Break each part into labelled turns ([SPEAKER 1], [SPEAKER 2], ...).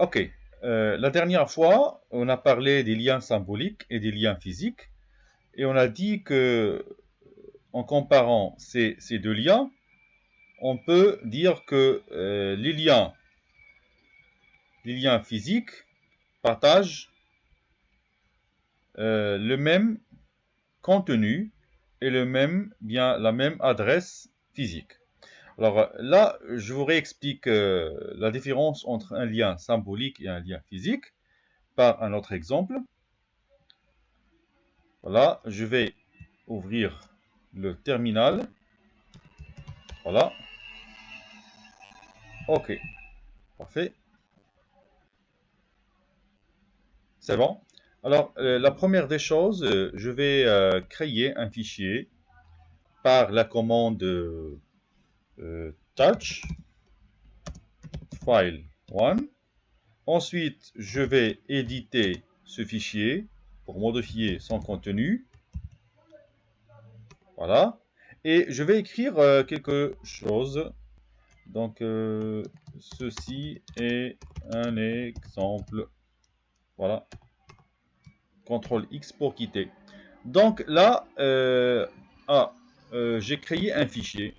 [SPEAKER 1] Ok. La dernière fois, on a parlé des liens symboliques et des liens physiques, et on a dit que, en comparant ces deux liens, on peut dire que les liens physiques partagent le même contenu et la même adresse physique. Alors là, je vous réexplique la différence entre un lien symbolique et un lien physique par un autre exemple. Voilà, je vais ouvrir le terminal. Voilà, ok, parfait, c'est bon. Alors, la première des choses, je vais créer un fichier par la commande touch file 1. Ensuite, je vais éditer ce fichier pour modifier son contenu. Voilà. Et je vais écrire quelque chose. Donc, ceci est un exemple. Voilà. CTRL X pour quitter. Donc là, j'ai créé un fichier.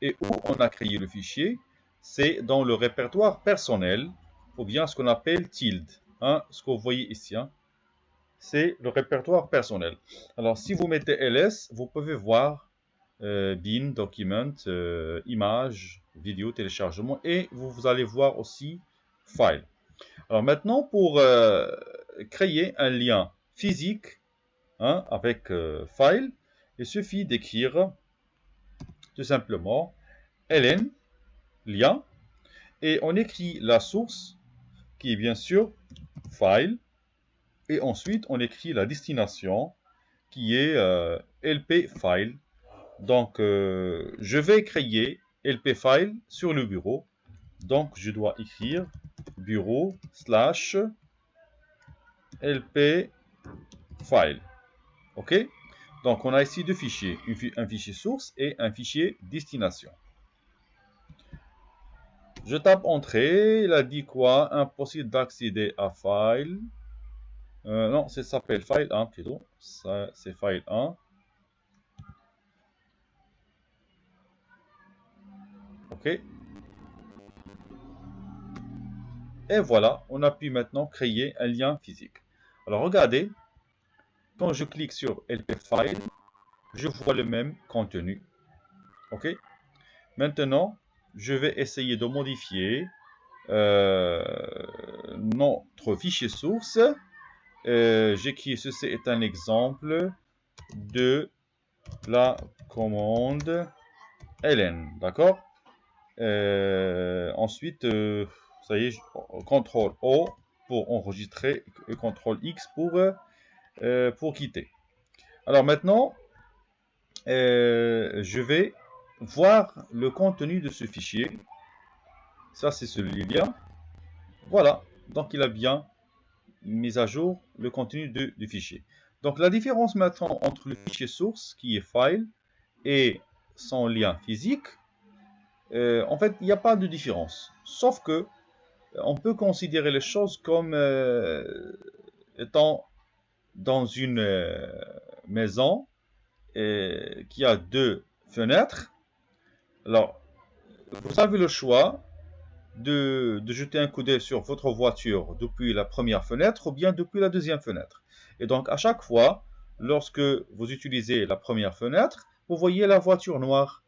[SPEAKER 1] Et où on a créé le fichier? C'est dans le répertoire personnel, ou bien ce qu'on appelle tilde. Hein, ce que vous voyez ici, hein, c'est le répertoire personnel. Alors, si vous mettez ls, vous pouvez voir bin, document, image, vidéo, téléchargement, et vous allez voir aussi file. Alors maintenant, pour créer un lien physique hein, avec file, il suffit d'écrire tout simplement ln, lien, et on écrit la source, qui est bien sûr file, et ensuite on écrit la destination, qui est lp file. Donc, je vais créer lp file sur le bureau. Donc, je dois écrire bureau slash lp file. OK? Donc, on a ici deux fichiers, un fichier source et un fichier destination. Je tape entrée, il a dit quoi? Impossible d'accéder à file. Non, ça s'appelle file 1 plutôt. Ça, c'est file 1. OK. Et voilà, on a pu maintenant créer un lien physique. Alors regardez, quand je clique sur LP File, je vois le même contenu. OK. Maintenant, je vais essayer de modifier notre fichier source. J'écris ceci est un exemple de la commande ln. D'accord. Ensuite, ça y est, CTRL O pour enregistrer et CTRL X pour quitter. Alors maintenant, je vais voir le contenu de ce fichier. Ça, c'est celui-là. Voilà. Donc, il a bien mis à jour le contenu du fichier. Donc, la différence maintenant entre le fichier source, qui est file, et son lien physique, en fait, il n'y a pas de différence. Sauf que on peut considérer les choses comme étant dans une maison qui a deux fenêtres. Alors, vous avez le choix de jeter un coup d'œil sur votre voiture depuis la première fenêtre ou bien depuis la deuxième fenêtre. Et donc, à chaque fois, lorsque vous utilisez la première fenêtre, vous voyez la voiture noire.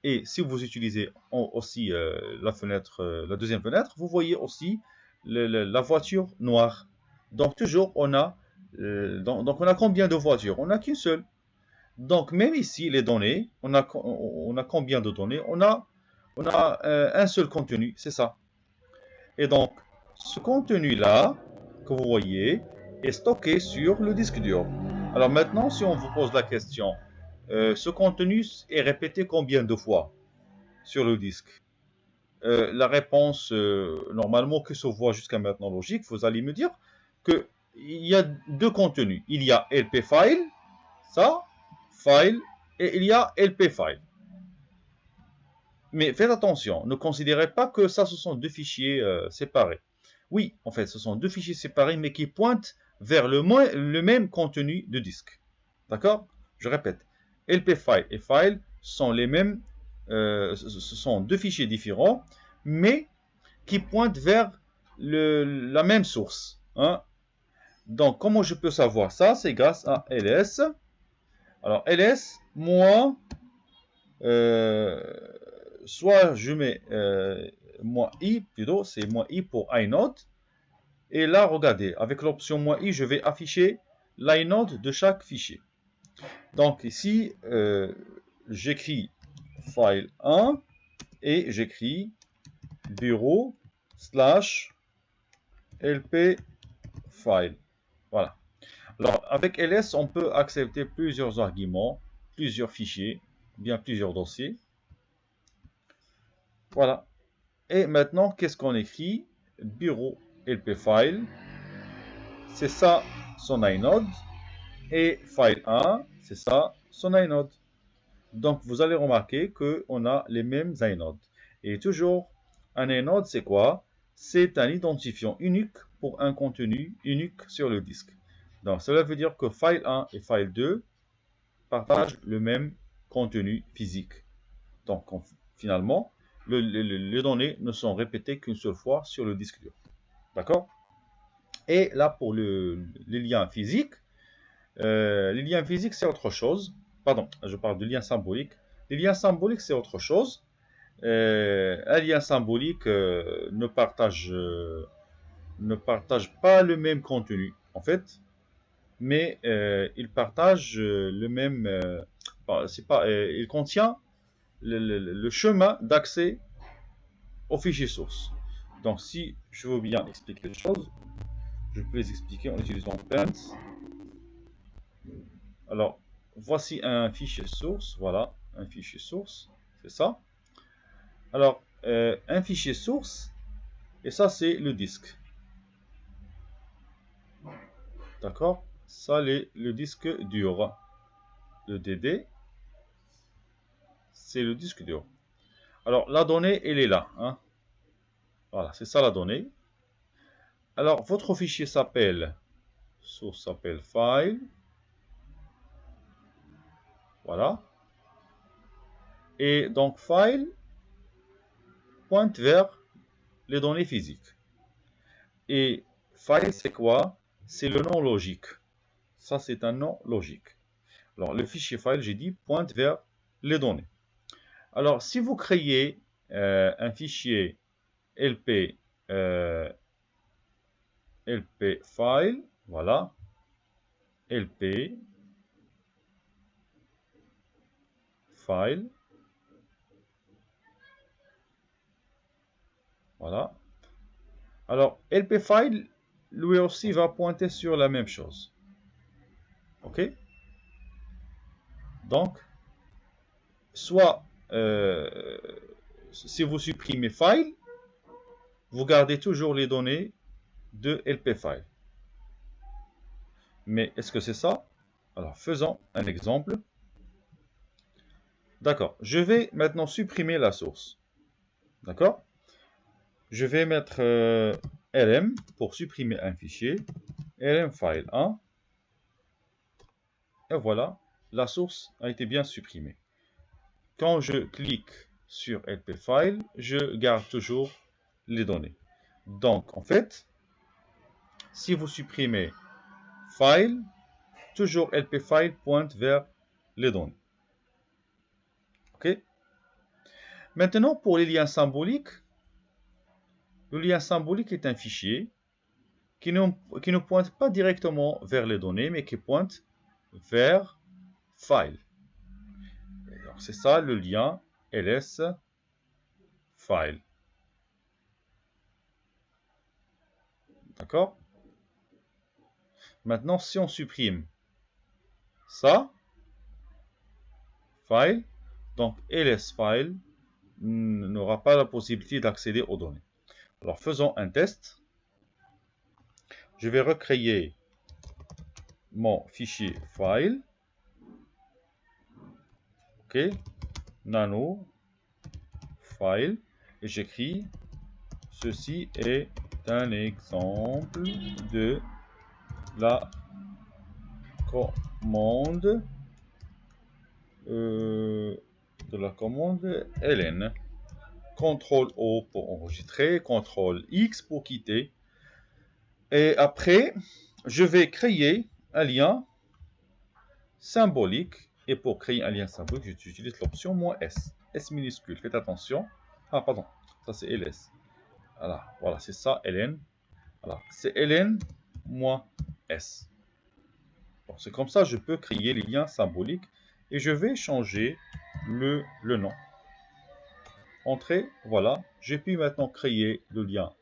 [SPEAKER 1] Et si vous utilisez aussi la deuxième fenêtre, vous voyez aussi la voiture noire. Donc toujours on a donc on a combien de voitures? On n'a qu'une seule. Donc même ici les données, on a combien de données? On a un seul contenu, c'est ça. Et donc ce contenu là que vous voyez est stocké sur le disque dur. Alors maintenant si on vous pose la question, ce contenu est répété combien de fois sur le disque? La réponse, normalement, que se voit jusqu'à maintenant logique, vous allez me dire qu'il y a deux contenus. Il y a LP file, ça, file, et il y a LP file. Mais faites attention, ne considérez pas que ça, ce sont deux fichiers séparés. Oui, en fait, ce sont deux fichiers séparés, mais qui pointent vers le même contenu de disque. D'accord? Je répète. LP file et file sont les mêmes, ce sont deux fichiers différents, mais qui pointent vers la même source. Hein? Donc, comment je peux savoir ça? C'est grâce à ls. Alors, ls, moi, soit je mets moins i, plutôt, c'est moins i pour inode. Et là, regardez, avec l'option moins i, je vais afficher l'inode de chaque fichier. Donc ici, j'écris file 1 et j'écris bureau slash lp file. Voilà. Alors, avec ls, on peut accepter plusieurs arguments, plusieurs fichiers, bien plusieurs dossiers. Voilà. Et maintenant, qu'est-ce qu'on écrit? Bureau lp file. C'est ça son inode. Et file 1, c'est ça son inode. Donc, vous allez remarquer qu'on a les mêmes inodes. Et toujours, un inode, c'est quoi? C'est un identifiant unique pour un contenu unique sur le disque. Donc, cela veut dire que file 1 et file 2 partagent le même contenu physique. Donc, finalement, les données ne sont répétées qu'une seule fois sur le disque dur. D'accord? Et là, pour les liens physiques, c'est autre chose. Pardon, je parle de liens symboliques. Les liens symboliques, c'est autre chose. Un lien symbolique ne partage pas le même contenu, en fait, mais il partage le même. Il contient le chemin d'accès au fichier source. Donc, si je veux bien expliquer les choses, je peux les expliquer en utilisant Pens. Alors, voici un fichier source. Voilà, un fichier source. C'est ça. Alors, un fichier source, et ça, c'est le disque. D'accord? Ça, le disque dur. Le DD, c'est le disque dur. Alors, la donnée, elle est là. Hein? Voilà, c'est ça la donnée. Alors, votre fichier s'appelle, source s'appelle file. Voilà. Et donc, file pointe vers les données physiques. Et file, c'est quoi? C'est le nom logique. Ça, c'est un nom logique. Alors, le fichier file, j'ai dit, pointe vers les données. Alors, si vous créez un fichier LP, LP file, voilà, LP file, voilà. Alors, LP file, lui aussi, va pointer sur la même chose. OK? Donc, soit, si vous supprimez file, vous gardez toujours les données de LP file. Mais est-ce que c'est ça? Alors, faisons un exemple. D'accord. Je vais maintenant supprimer la source. D'accord? Je vais mettre lm pour supprimer un fichier. lm file 1. Et voilà, la source a été bien supprimée. Quand je clique sur LP file, je garde toujours les données. Donc, en fait, si vous supprimez file, toujours LP file pointe vers les données. OK? Maintenant, pour les liens symboliques, le lien symbolique est un fichier qui ne pointe pas directement vers les données, mais qui pointe vers file. C'est ça le lien ls file. D'accord? Maintenant, si on supprime ça, file, donc ls file n'aura pas la possibilité d'accéder aux données. Alors, faisons un test. Je vais recréer mon fichier file. OK. Nano file. Et j'écris ceci est un exemple de la commande ln. CTRL O pour enregistrer, CTRL X pour quitter. Et après, je vais créer un lien symbolique. Et pour créer un lien symbolique, j'utilise l'option "-s". S minuscule, faites attention. Ah, pardon, ça c'est ls. Voilà, c'est ça, ln. Voilà, c'est ln -s. Bon, c'est comme ça, je peux créer les liens symboliques. Et je vais changer le nom. Entrée, voilà. J'ai pu maintenant créer le lien.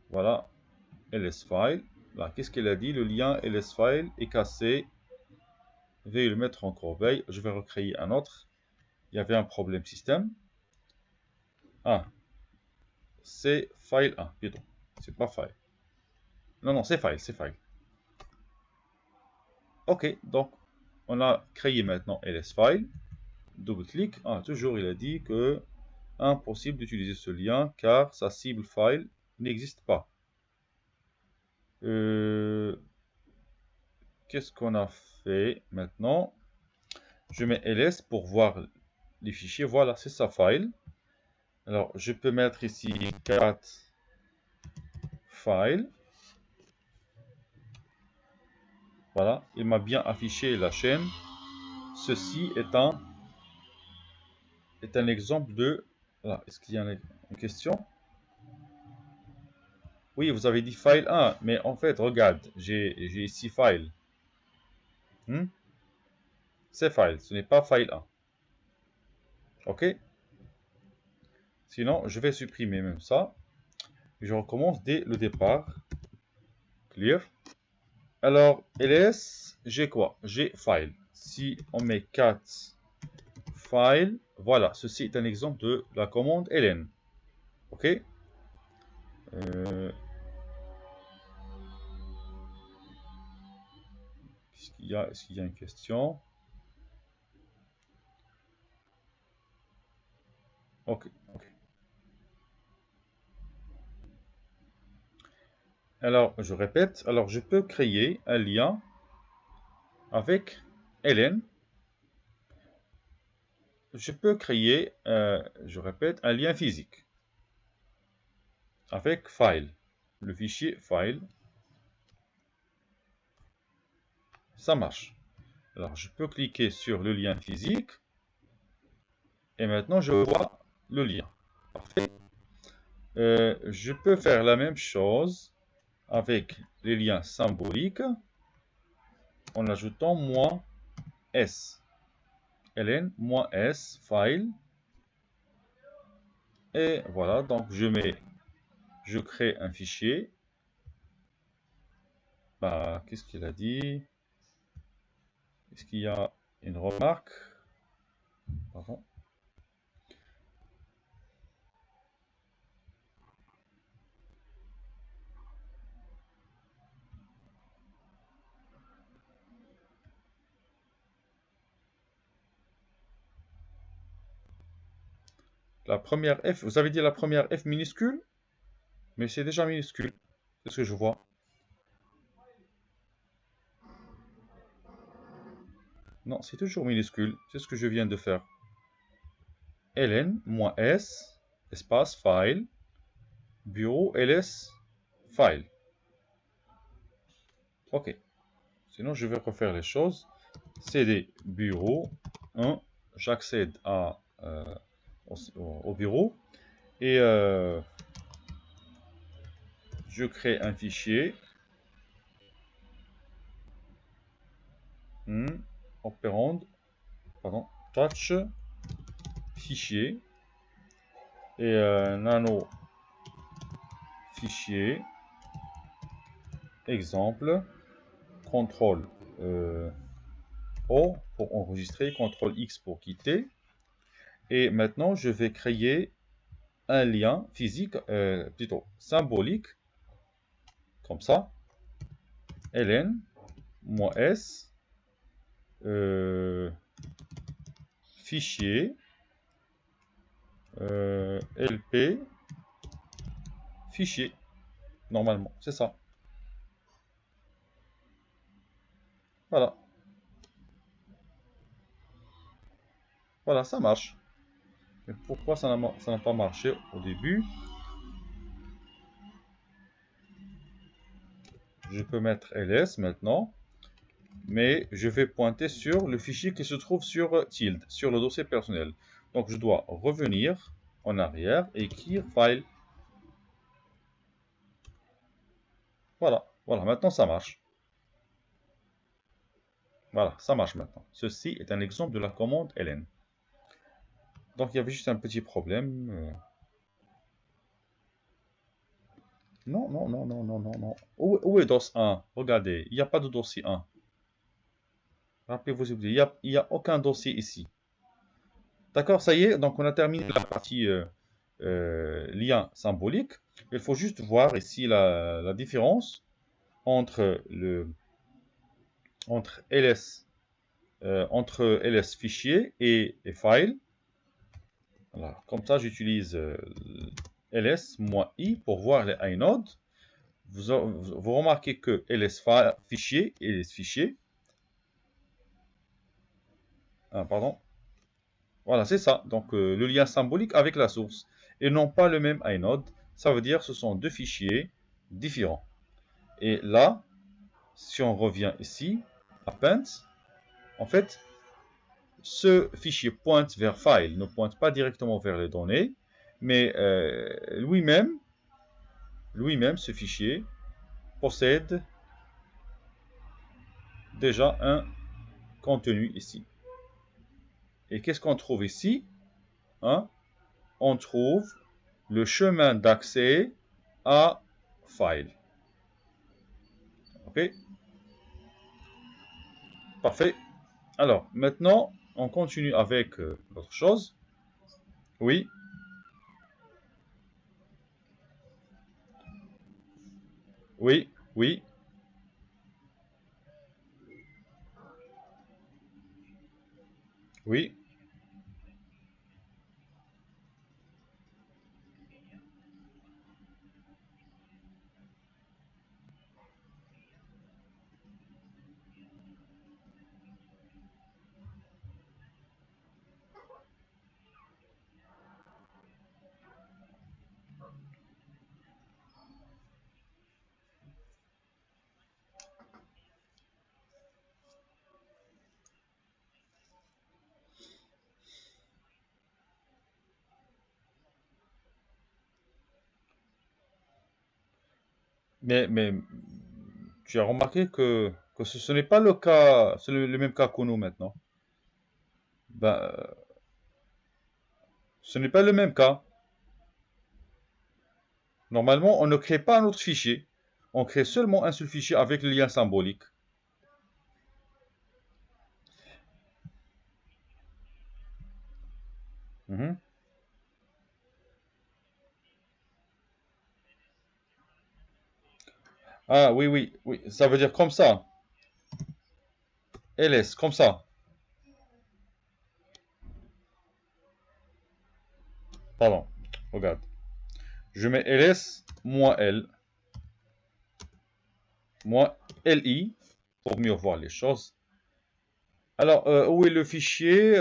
[SPEAKER 1] Voilà, ls-file. Là, qu'est-ce qu'elle a dit? Le lien ls-file est cassé. Veuillez le mettre en corbeille. Je vais recréer un autre. Il y avait un problème système. Ah, c'est file 1, plutôt. C'est pas file. Non, c'est file, c'est file. Ok, donc on a créé maintenant ls-file. Double-clic. Ah, toujours il a dit que impossible d'utiliser ce lien car sa cible file n'existe pas. Qu'est-ce qu'on a fait maintenant? Je mets ls pour voir les fichiers. Voilà, c'est sa file. Alors, je peux mettre ici cat file. Voilà, il m'a bien affiché la chaîne. Ceci est un exemple de... Voilà, est-ce qu'il y a une question? Oui, vous avez dit file 1, mais en fait, regarde, j'ai ici file. C'est file, ce n'est pas file 1. Ok? Sinon, je vais supprimer même ça. Je recommence dès le départ. Clear. Alors, ls, j'ai quoi? J'ai file. Si on met cat file, voilà, ceci est un exemple de la commande ln. Ok? Est-ce qu'il y a une question? Ok. Alors, je répète. Alors, je peux créer un lien avec ln. Je peux créer, je répète, un lien physique avec file. Le fichier file. Ça marche. Alors, je peux cliquer sur le lien physique. Et maintenant, je vois le lien. Parfait. Je peux faire la même chose avec les liens symboliques en ajoutant -s. ln -s file. Et voilà, donc je crée un fichier. Bah, qu'est-ce qu'il a dit? Est-ce qu'il y a une remarque? Pardon. La première F, vous avez dit la première F minuscule? Mais c'est déjà minuscule. C'est ce que je vois. Non, c'est toujours minuscule. C'est ce que je viens de faire. ln -s espace file bureau ls file. Ok. Sinon, je vais refaire les choses. cd bureau 1. J'accède au bureau. Et je crée un fichier. Opérande. Pardon. Touch. Fichier. Et nano fichier. Exemple. CTRL O pour enregistrer. CTRL X pour quitter. Et maintenant, je vais créer un lien physique, plutôt symbolique, comme ça. ln -s fichier LP fichier. Normalement, c'est ça. Voilà. Voilà, ça marche. Mais pourquoi ça n'a pas marché au début? Je peux mettre ls maintenant, mais je vais pointer sur le fichier qui se trouve sur tilde, sur le dossier personnel. Donc je dois revenir en arrière et écrire file. Voilà, voilà, maintenant ça marche. Voilà, ça marche maintenant. Ceci est un exemple de la commande ln. Donc il y avait juste un petit problème. Non, non, non, non, non, non, non. Où est DOS 1? Regardez, il n'y a pas de dossier 1. Rappelez-vous, il n'y a aucun dossier ici. D'accord, ça y est, donc on a terminé la partie lien symbolique. Il faut juste voir ici la différence entre ls fichier et file. Voilà, comme ça, j'utilise ls-i pour voir les inodes. Vous remarquez que ls fichier, pardon, voilà, c'est ça. Donc, le lien symbolique avec la source. Et non pas le même inode. Ça veut dire que ce sont deux fichiers différents. Et là, si on revient ici, append, en fait, ce fichier pointe vers file, ne pointe pas directement vers les données, mais lui-même, ce fichier, possède déjà un contenu ici. Et qu'est-ce qu'on trouve ici? Hein? On trouve le chemin d'accès à file. Ok? Parfait. Alors, maintenant, on continue avec l'autre chose. Oui. Oui. Oui. Oui. Mais tu as remarqué que ce n'est pas le cas, c'est le même cas que nous maintenant. Ben, ce n'est pas le même cas. Normalement, on ne crée pas un autre fichier. On crée seulement un seul fichier avec le lien symbolique. Mhm. Ah oui, oui, oui, ça veut dire comme ça. ls, comme ça. Pardon, regarde. Je mets ls moins l, moins li, pour mieux voir les choses. Alors, où est le fichier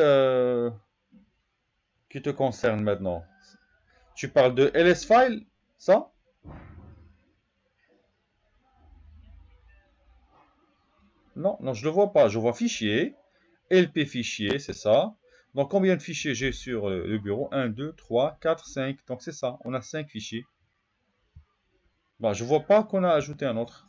[SPEAKER 1] qui te concerne maintenant? Tu parles de ls file, ça? Non, non, je ne le vois pas. Je vois fichier, LP fichier, c'est ça. Donc, combien de fichiers j'ai sur le bureau? 1, 2, 3, 4, 5. Donc, c'est ça. On a 5 fichiers. Bah, je ne vois pas qu'on a ajouté un autre.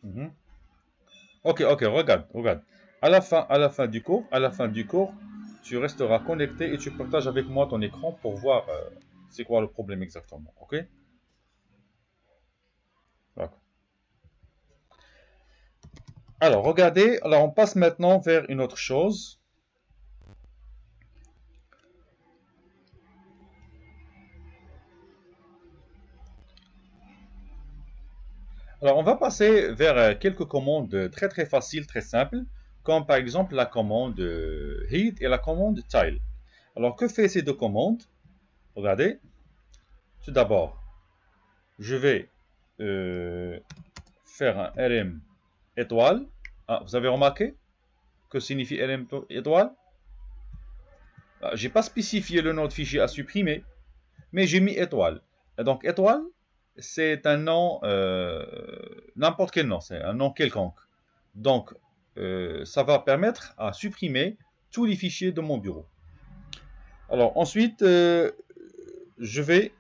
[SPEAKER 1] Mhm. Ok, ok, regarde, regarde. À la fin du cours, tu resteras connecté et tu partages avec moi ton écran pour voir c'est quoi le problème exactement. Ok? D'accord. Alors, regardez, alors on passe maintenant vers une autre chose. Alors, on va passer vers quelques commandes très faciles, très simples, comme par exemple la commande heat et la commande tile. Alors, que fait ces deux commandes? Regardez. Tout d'abord, je vais faire un rm étoile. Ah, vous avez remarqué que signifie rm étoile? Ah, j'ai pas spécifié le nom de fichier à supprimer, mais j'ai mis étoile. Et donc, étoile, c'est un nom, n'importe quel nom, c'est un nom quelconque. Donc, ça va permettre à supprimer tous les fichiers de mon bureau. Alors, ensuite, je vais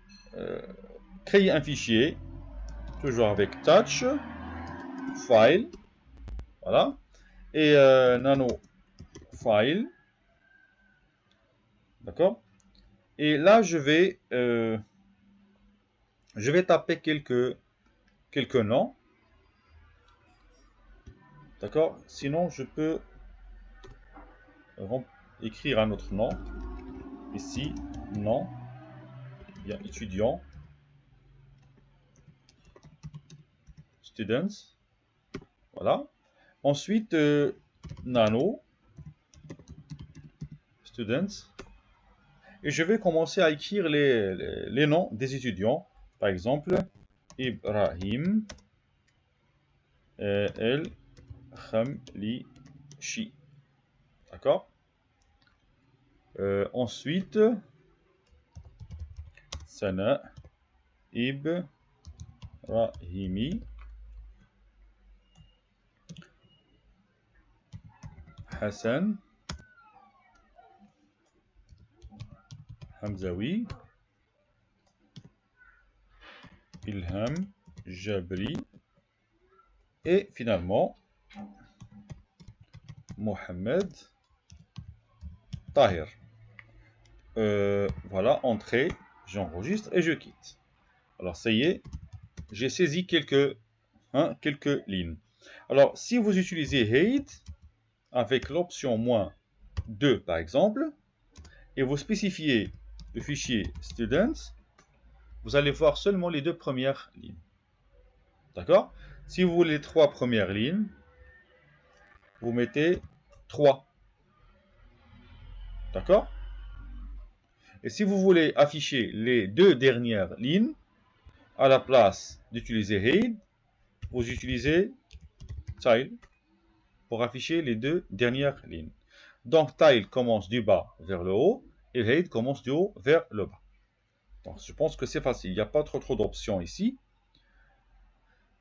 [SPEAKER 1] créer un fichier, toujours avec touch, file, voilà, et nano file, d'accord. Et là, je vais taper quelques noms, d'accord. Sinon, je peux écrire un autre nom. Ici, nom, il y a étudiant, students, voilà. Ensuite, nano, students. Et je vais commencer à écrire les noms des étudiants. Par exemple, Ibrahim El Khamlichi. D'accord. Ensuite, Sana Ibrahimi Hassan Hamzawi Ilham Jabri et finalement Mohamed Tahir. Voilà, entrée, j'enregistre et je quitte. Alors ça y est, j'ai saisi quelques lignes. Alors si vous utilisez hate avec l'option -2 par exemple, et vous spécifiez le fichier students, vous allez voir seulement les deux premières lignes. D'accord? Si vous voulez les trois premières lignes, vous mettez 3. D'accord? Et si vous voulez afficher les deux dernières lignes, à la place d'utiliser hide, vous utilisez tile pour afficher les deux dernières lignes. Donc tile commence du bas vers le haut et hide commence du haut vers le bas. Donc, je pense que c'est facile, il n'y a pas trop d'options ici.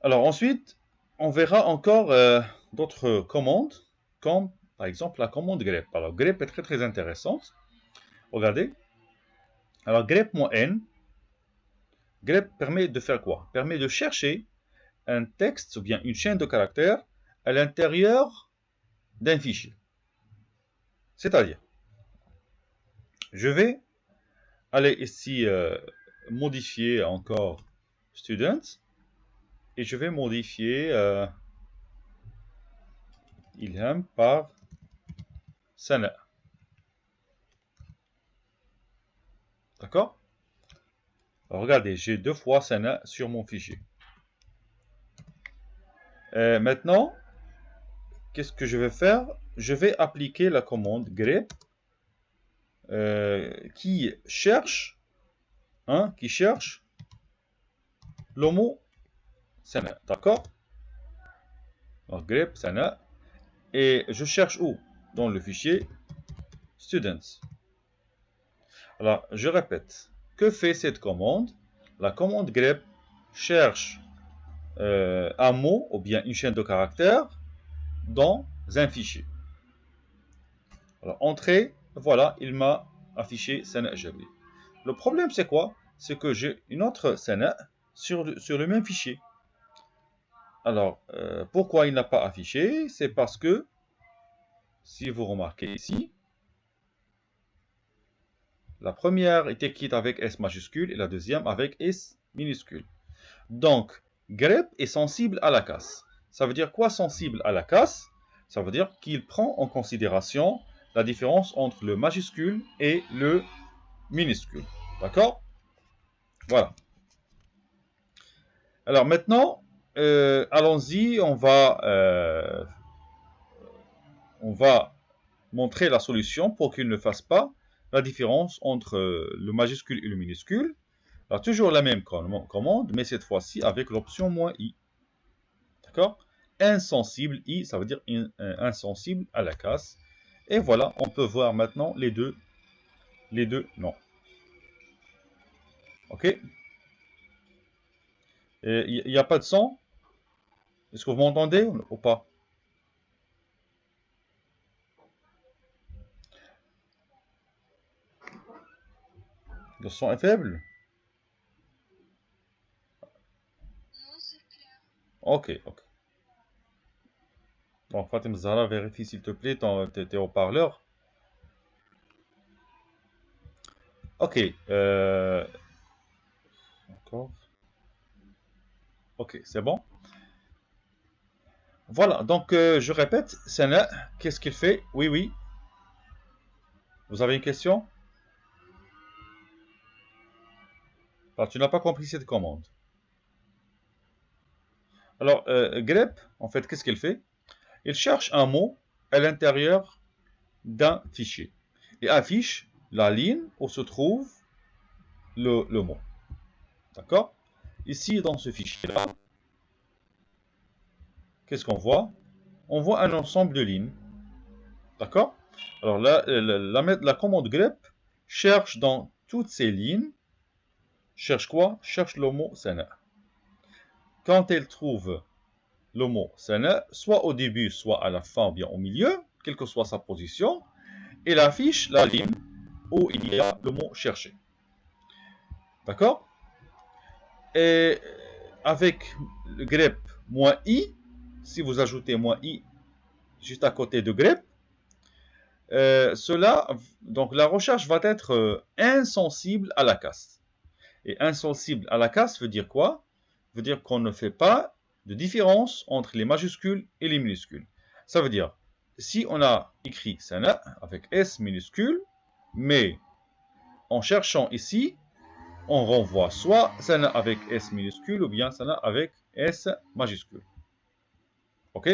[SPEAKER 1] Alors ensuite, on verra encore d'autres commandes, comme par exemple la commande grep. Alors grep est très intéressante. Regardez. Alors grep-n, grep permet de faire quoi? Permet de chercher un texte ou bien une chaîne de caractères à l'intérieur d'un fichier. C'est-à-dire, je vais aller ici modifier encore students et je vais modifier Ilham par Sana. D'accord? Regardez, j'ai 2 fois Sana sur mon fichier. Maintenant, qu'est-ce que je vais faire? Je vais appliquer la commande grep qui cherche le mot Sana. D'accord? Donc grep Sana. Et je cherche où? Dans le fichier students. Alors, je répète. Que fait cette commande? La commande grep cherche un mot ou bien une chaîne de caractères dans un fichier. Alors, entrée, voilà, il m'a affiché Sana Jabri. Le problème, c'est quoi? C'est que j'ai une autre Sana sur le même fichier. Alors, pourquoi il n'a pas affiché? C'est parce que, si vous remarquez ici, la première est écrite avec S majuscule et la deuxième avec S minuscule. Donc, grep est sensible à la casse. Ça veut dire quoi sensible à la casse? Ça veut dire qu'il prend en considération la différence entre le majuscule et le minuscule. D'accord? Voilà. Alors maintenant, allons-y, on va montrer la solution pour qu'il ne fasse pas la différence entre le majuscule et le minuscule. Alors, toujours la même commande, mais cette fois-ci avec l'option -i. D'accord? Insensible, i, ça veut dire insensible à la casse. Et voilà, on peut voir maintenant les deux noms. Ok? Il n'y a pas de son? Est-ce que vous m'entendez ou pas? Le son est faible? Ok, ok. Donc, Fatim Zahra, vérifie s'il te plaît tes haut-parleurs. Ok. D'accord. Ok, c'est bon. Voilà, donc je répète, Sana, qu'est-ce qu'il fait? Oui, oui. Vous avez une question? Alors, tu n'as pas compris cette commande. Alors, grep, en fait, qu'est-ce qu'il fait? Il cherche un mot à l'intérieur d'un fichier et affiche la ligne où se trouve le mot. D'accord? Ici, dans ce fichier-là, qu'est-ce qu'on voit? On voit un ensemble de lignes. D'accord? Alors là, la commande grep cherche dans toutes ces lignes, cherche quoi? Cherche le mot sana. Quand elle trouve le mot sana, soit au début, soit à la fin, ou bien au milieu, quelle que soit sa position, elle affiche la ligne où il y a le mot cherché. D'accord? Et avec le grep -i, si vous ajoutez -i juste à côté de grep, donc la recherche va être insensible à la casse. Et insensible à la casse veut dire quoi? Veut dire qu'on ne fait pas de différence entre les majuscules et les minuscules. Ça veut dire, si on a écrit sana avec S minuscule, mais en cherchant ici, on renvoie soit sana avec S minuscule ou bien sana avec S majuscule. Ok?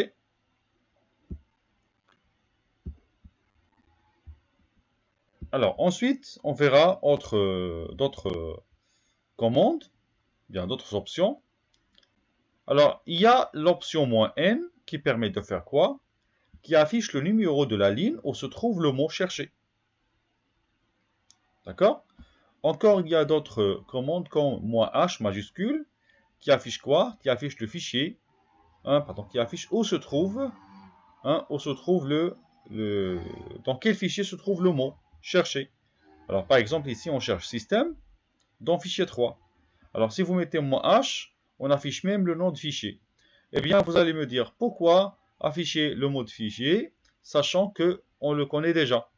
[SPEAKER 1] Alors ensuite, on verra d'autres commandes, bien d'autres options. Alors, il y a l'option -n qui permet de faire quoi? Qui affiche le numéro de la ligne où se trouve le mot cherché. D'accord? Encore, il y a d'autres commandes comme -h majuscule qui affiche quoi? Qui affiche le fichier, qui affiche où se trouve, dans quel fichier se trouve le mot cherché. Alors, par exemple, ici, on cherche système dans fichier 3. Alors, si vous mettez -h, on affiche même le nom de fichier. Eh bien, vous allez me dire pourquoi afficher le mot de fichier, sachant que on le connaît déjà.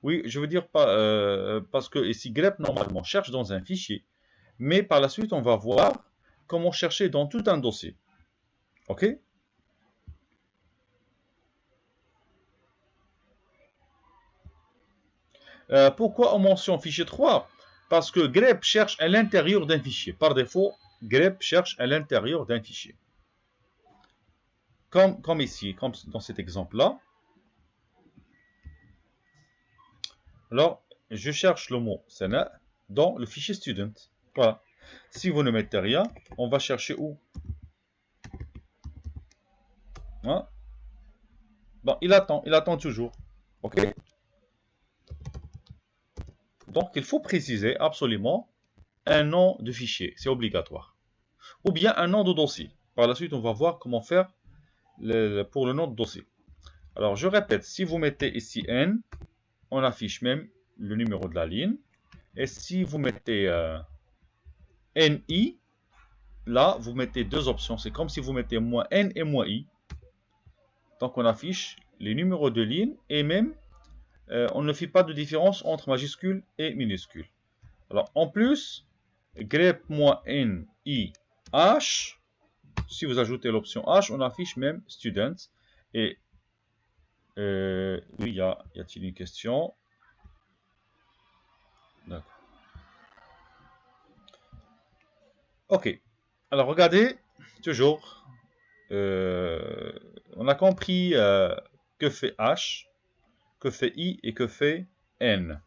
[SPEAKER 1] Oui, je veux dire parce que ici grep normalement cherche dans un fichier, mais par la suite on va voir comment chercher dans tout un dossier. Ok? Pourquoi on mentionne fichier 3? Parce que grep cherche à l'intérieur d'un fichier. Par défaut, grep cherche à l'intérieur d'un fichier. Comme ici, comme dans cet exemple-là. Alors, je cherche le mot sana dans le fichier student. Voilà. Si vous ne mettez rien, on va chercher où? Hein? Bon, il attend toujours. Ok? Donc, il faut préciser absolument un nom de fichier. C'est obligatoire. Ou bien un nom de dossier. Par la suite, on va voir comment faire pour le nom de dossier. Alors, je répète, si vous mettez ici N, on affiche même le numéro de la ligne. Et si vous mettez NI, là, vous mettez deux options. C'est comme si vous mettez -N et -I. Donc, on affiche les numéros de ligne et même, on ne fait pas de différence entre majuscules et minuscules. Alors, en plus, grep-NI H, si vous ajoutez l'option H, on affiche même student. Et oui, y a-t-il une question? D'accord. Ok. Alors, regardez. toujours, on a compris que fait H, que fait I et que fait N.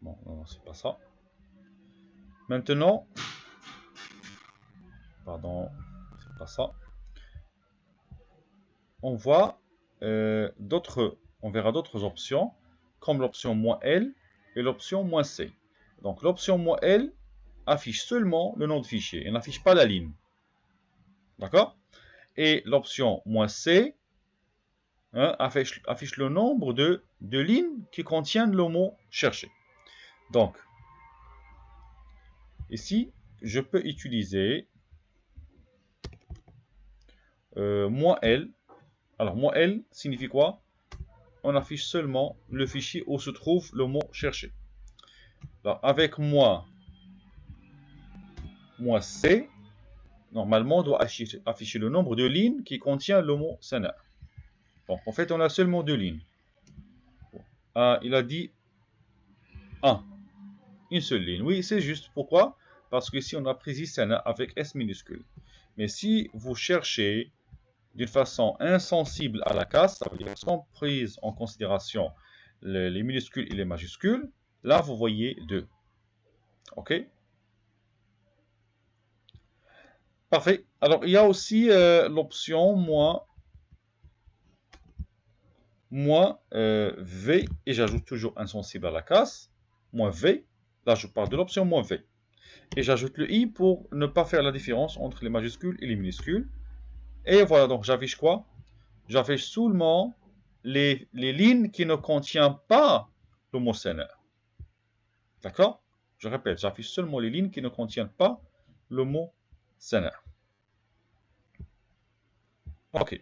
[SPEAKER 1] Bon, non, c'est pas ça. Maintenant, pardon, c'est pas ça. On voit on verra d'autres options, comme l'option "-L" et l'option "-C". Donc l'option "-L" affiche seulement le nom de fichier, elle n'affiche pas la ligne. D'accord? Et l'option "-C" affiche le nombre de lignes qui contiennent le mot cherché. Donc, ici, je peux utiliser "-L". Alors, "-L" signifie quoi? On affiche seulement le fichier où se trouve le mot cherché. Alors, avec "-C", normalement, on doit afficher le nombre de lignes qui contient le mot "Sana". Bon, en fait, on a seulement 2 lignes. Il a dit 1. Une seule ligne. Oui, c'est juste. Pourquoi? Parce que ici, on a pris Sana avec S minuscule. Mais si vous cherchez d'une façon insensible à la casse, ça veut dire sans prise en considération les minuscules et les majuscules, là, vous voyez 2. OK? Parfait. Alors, il y a aussi l'option "-V", et j'ajoute toujours insensible à la casse, "-V", là je parle de l'option "-V", et j'ajoute le "i" pour ne pas faire la différence entre les majuscules et les minuscules, et voilà, donc j'affiche quoi? J'affiche seulement les lignes qui ne contiennent pas le mot "Sana". D'accord? Je répète, j'affiche seulement les lignes qui ne contiennent pas le mot "Sana". Ok.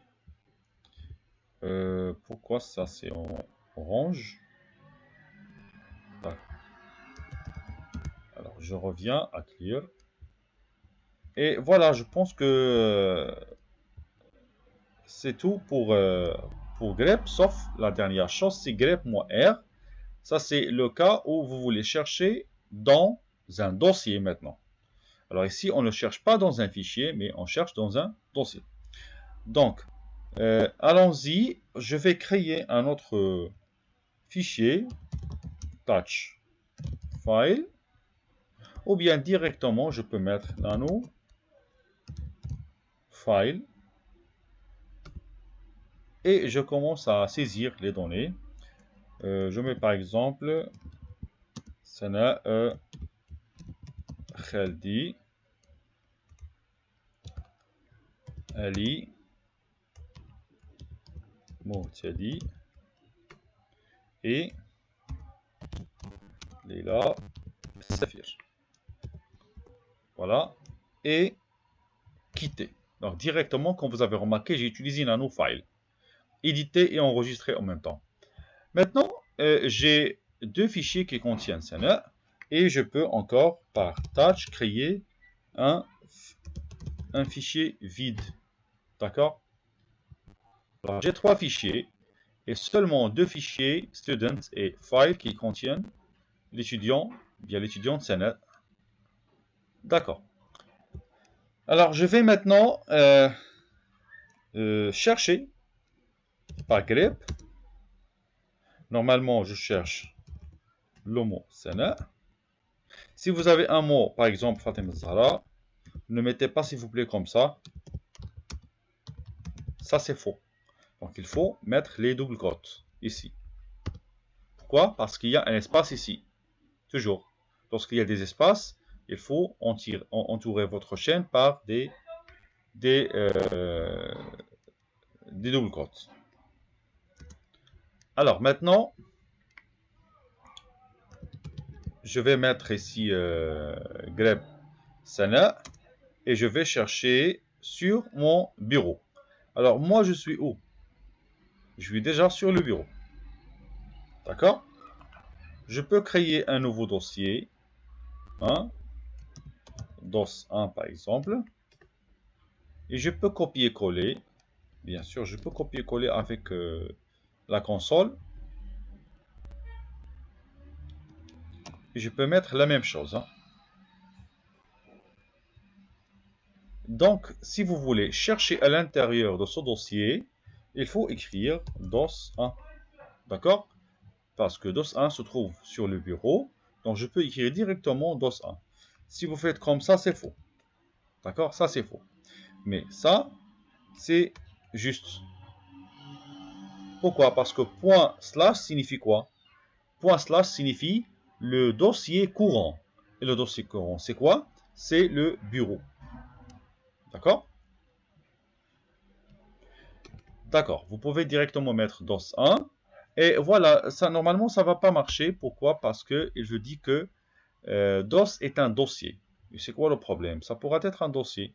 [SPEAKER 1] Pourquoi ça c'est en orange? Alors je reviens à Clear. Et voilà, je pense que c'est tout pour grep, sauf la dernière chose, c'est grep-r. Ça, c'est le cas où vous voulez chercher dans un dossier maintenant. Alors ici, on ne cherche pas dans un fichier, mais on cherche dans un dossier. Donc, allons-y. Je vais créer un autre fichier, touch file, ou bien directement, je peux mettre nano file, et je commence à saisir les données. Je mets par exemple Sana Khaldi Ali Mourtadi et Leila Safir. Voilà. Et quitter. Donc directement, comme vous avez remarqué, j'ai utilisé Nano File. Éditer et enregistrer en même temps. Maintenant, j'ai 2 fichiers qui contiennent Sana. Et je peux encore, par touch, créer un fichier vide. D'accord? Alors, j'ai 3 fichiers et seulement 2 fichiers students et file qui contiennent l'étudiant, bien l'étudiant de Sana. D'accord. Alors, je vais maintenant chercher par grep. Normalement, je cherche le mot Sana. Si vous avez un mot, par exemple Fatima Zahra, ne mettez pas s'il vous plaît comme ça. Ça, c'est faux. Donc, il faut mettre les doubles quotes ici. Pourquoi? Parce qu'il y a un espace ici. Toujours. Lorsqu'il y a des espaces, il faut entourer votre chaîne par des doubles quotes. Alors, maintenant, je vais mettre ici grep Sana et je vais chercher sur mon bureau. Alors, moi, je suis où? Je suis déjà sur le bureau. D'accord? Je peux créer un nouveau dossier. DOS 1 par exemple. Et je peux copier-coller. Bien sûr, je peux copier-coller avec la console. Et je peux mettre la même chose. Donc, si vous voulez chercher à l'intérieur de ce dossier, il faut écrire DOS1. D'accord? Parce que DOS1 se trouve sur le bureau. Donc, je peux écrire directement DOS1. Si vous faites comme ça, c'est faux. D'accord? Ça, c'est faux. Mais ça, c'est juste. Pourquoi? Parce que point slash signifie quoi? Point slash signifie le dossier courant. Et le dossier courant, c'est quoi? C'est le bureau. D'accord? D'accord. Vous pouvez directement mettre DOS1. Et voilà, ça, normalement, ça ne va pas marcher. Pourquoi? Parce que je dis que DOS est un dossier. Et c'est quoi le problème? Ça pourra être un dossier.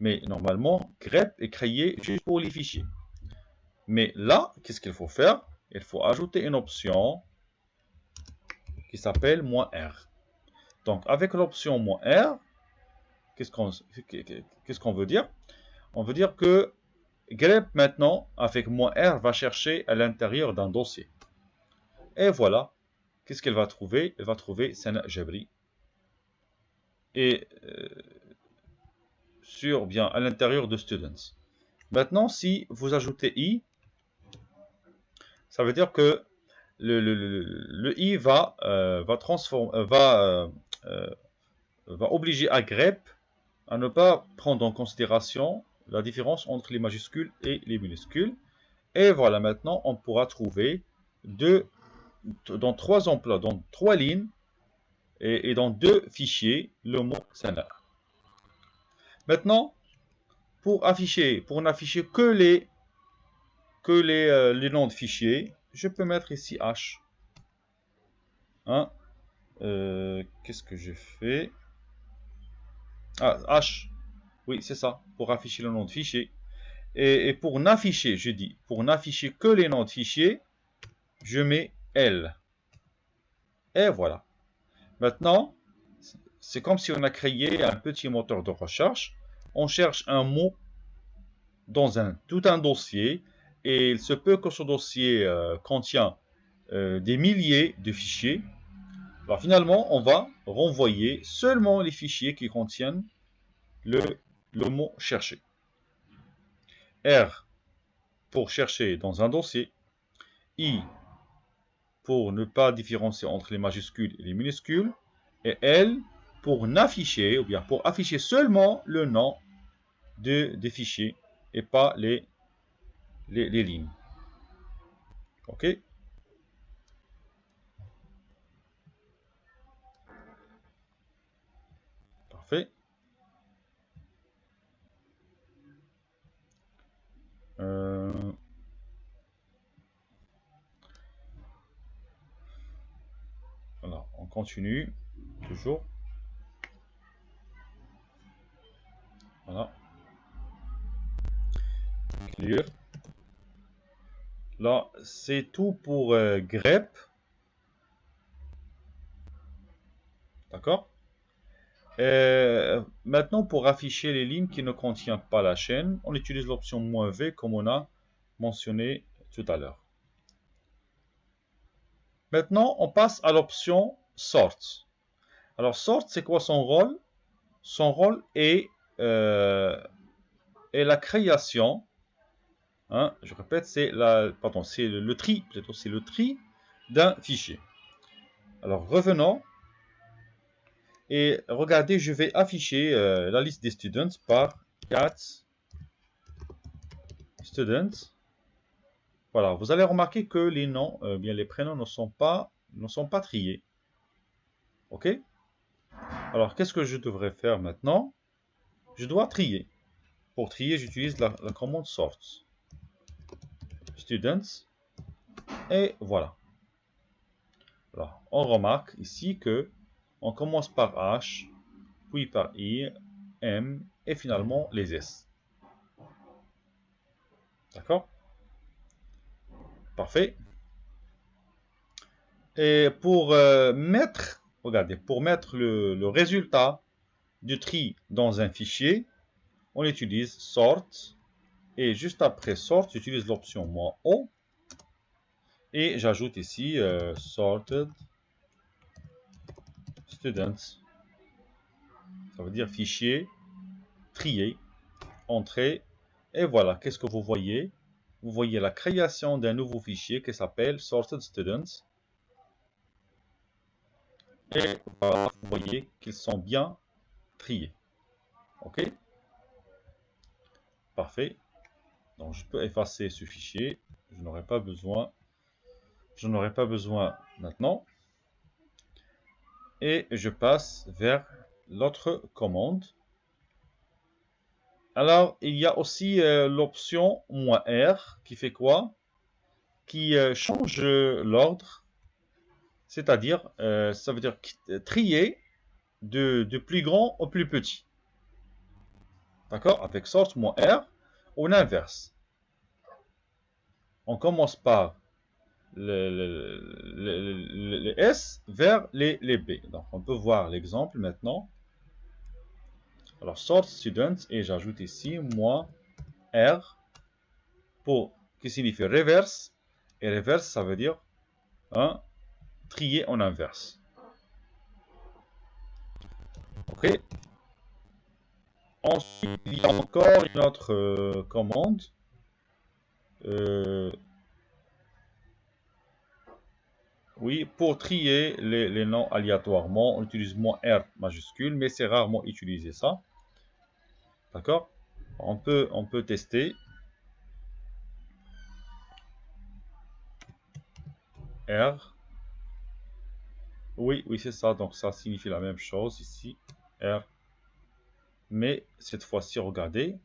[SPEAKER 1] Mais normalement, grep est créé juste pour les fichiers. Mais là, qu'est-ce qu'il faut faire? Il faut ajouter une option qui s'appelle "-r". Donc, avec l'option "-r", qu'est-ce qu'on veut dire? On veut dire que grep, maintenant, avec "-r", va chercher à l'intérieur d'un dossier. Et voilà, qu'est-ce qu'elle va trouver? Elle va trouver Sana Jabri. Et bien à l'intérieur de Students. Maintenant, si vous ajoutez i, ça veut dire que le i va obliger à grep à ne pas prendre en considération la différence entre les majuscules et les minuscules. Et voilà, maintenant, on pourra trouver dans 3 emplois, dans 3 lignes et dans 2 fichiers, le mot Sana. Maintenant, pour n'afficher que les noms de fichiers, je peux mettre ici H. Hein? Qu'est-ce que je fais? Ah, H. Oui, c'est ça, pour afficher le nom de fichier. Et pour n'afficher, je dis, pour n'afficher que les noms de fichiers, je mets L. Et voilà. Maintenant, c'est comme si on a créé un petit moteur de recherche. On cherche un mot dans tout un dossier. Et il se peut que ce dossier contient des milliers de fichiers. Alors finalement, on va renvoyer seulement les fichiers qui contiennent le mot cherché. R pour chercher dans un dossier. I pour ne pas différencier entre les majuscules et les minuscules. Et L pour n'afficher, ou bien pour afficher seulement le nom des fichiers et pas les lignes. Ok? Parfait. Voilà, on continue. Toujours. Voilà. Clear. Là, c'est tout pour grep. D'accord? Maintenant, pour afficher les lignes qui ne contiennent pas la chaîne, on utilise l'option "-v" comme on a mentionné tout à l'heure. Maintenant, on passe à l'option "sort". Alors, sort, c'est quoi son rôle? Son rôle est la création. Hein, je répète, c'est le tri, plutôt, c'est le tri d'un fichier. Alors, revenons. Et regardez, je vais afficher la liste des students par cat students. Voilà, vous allez remarquer que les noms, bien les prénoms ne sont pas triés. Ok? Alors, qu'est-ce que je devrais faire maintenant? Je dois trier. Pour trier, j'utilise la commande sort. Students. Et voilà. Alors, on remarque ici que on commence par H, puis par I, M, et finalement les S. D'accord? Parfait. Et pour mettre, regardez, pour mettre le résultat du tri dans un fichier, on utilise sort. Et juste après sort, j'utilise l'option "-o". Et j'ajoute ici sorted students. Ça veut dire fichier trié. entrée, et voilà, qu'est-ce que vous voyez? Vous voyez la création d'un nouveau fichier qui s'appelle sorted students. Et voilà, vous voyez qu'ils sont bien triés. OK? Parfait. Donc je peux effacer ce fichier. Je n'aurai pas besoin. Je n'aurai pas besoin maintenant. Et je passe vers l'autre commande. Alors, il y a aussi l'option "-r" qui fait quoi? Qui change l'ordre. C'est-à-dire, ça veut dire trier de plus grand au plus petit. D'accord? Avec sort-r, on inverse. On commence par les S vers les B. Donc, on peut voir l'exemple maintenant. Alors, sort student, et j'ajoute ici "-r", qui signifie reverse. Et reverse, ça veut dire trier en inverse. OK. Ensuite, il y a encore une autre commande. Oui, pour trier les noms aléatoirement, on utilise "-r" majuscule, mais c'est rarement utilisé ça. D'accord? On peut tester. R. Oui, c'est ça. Donc ça signifie la même chose ici. R. Mais cette fois-ci, regardez.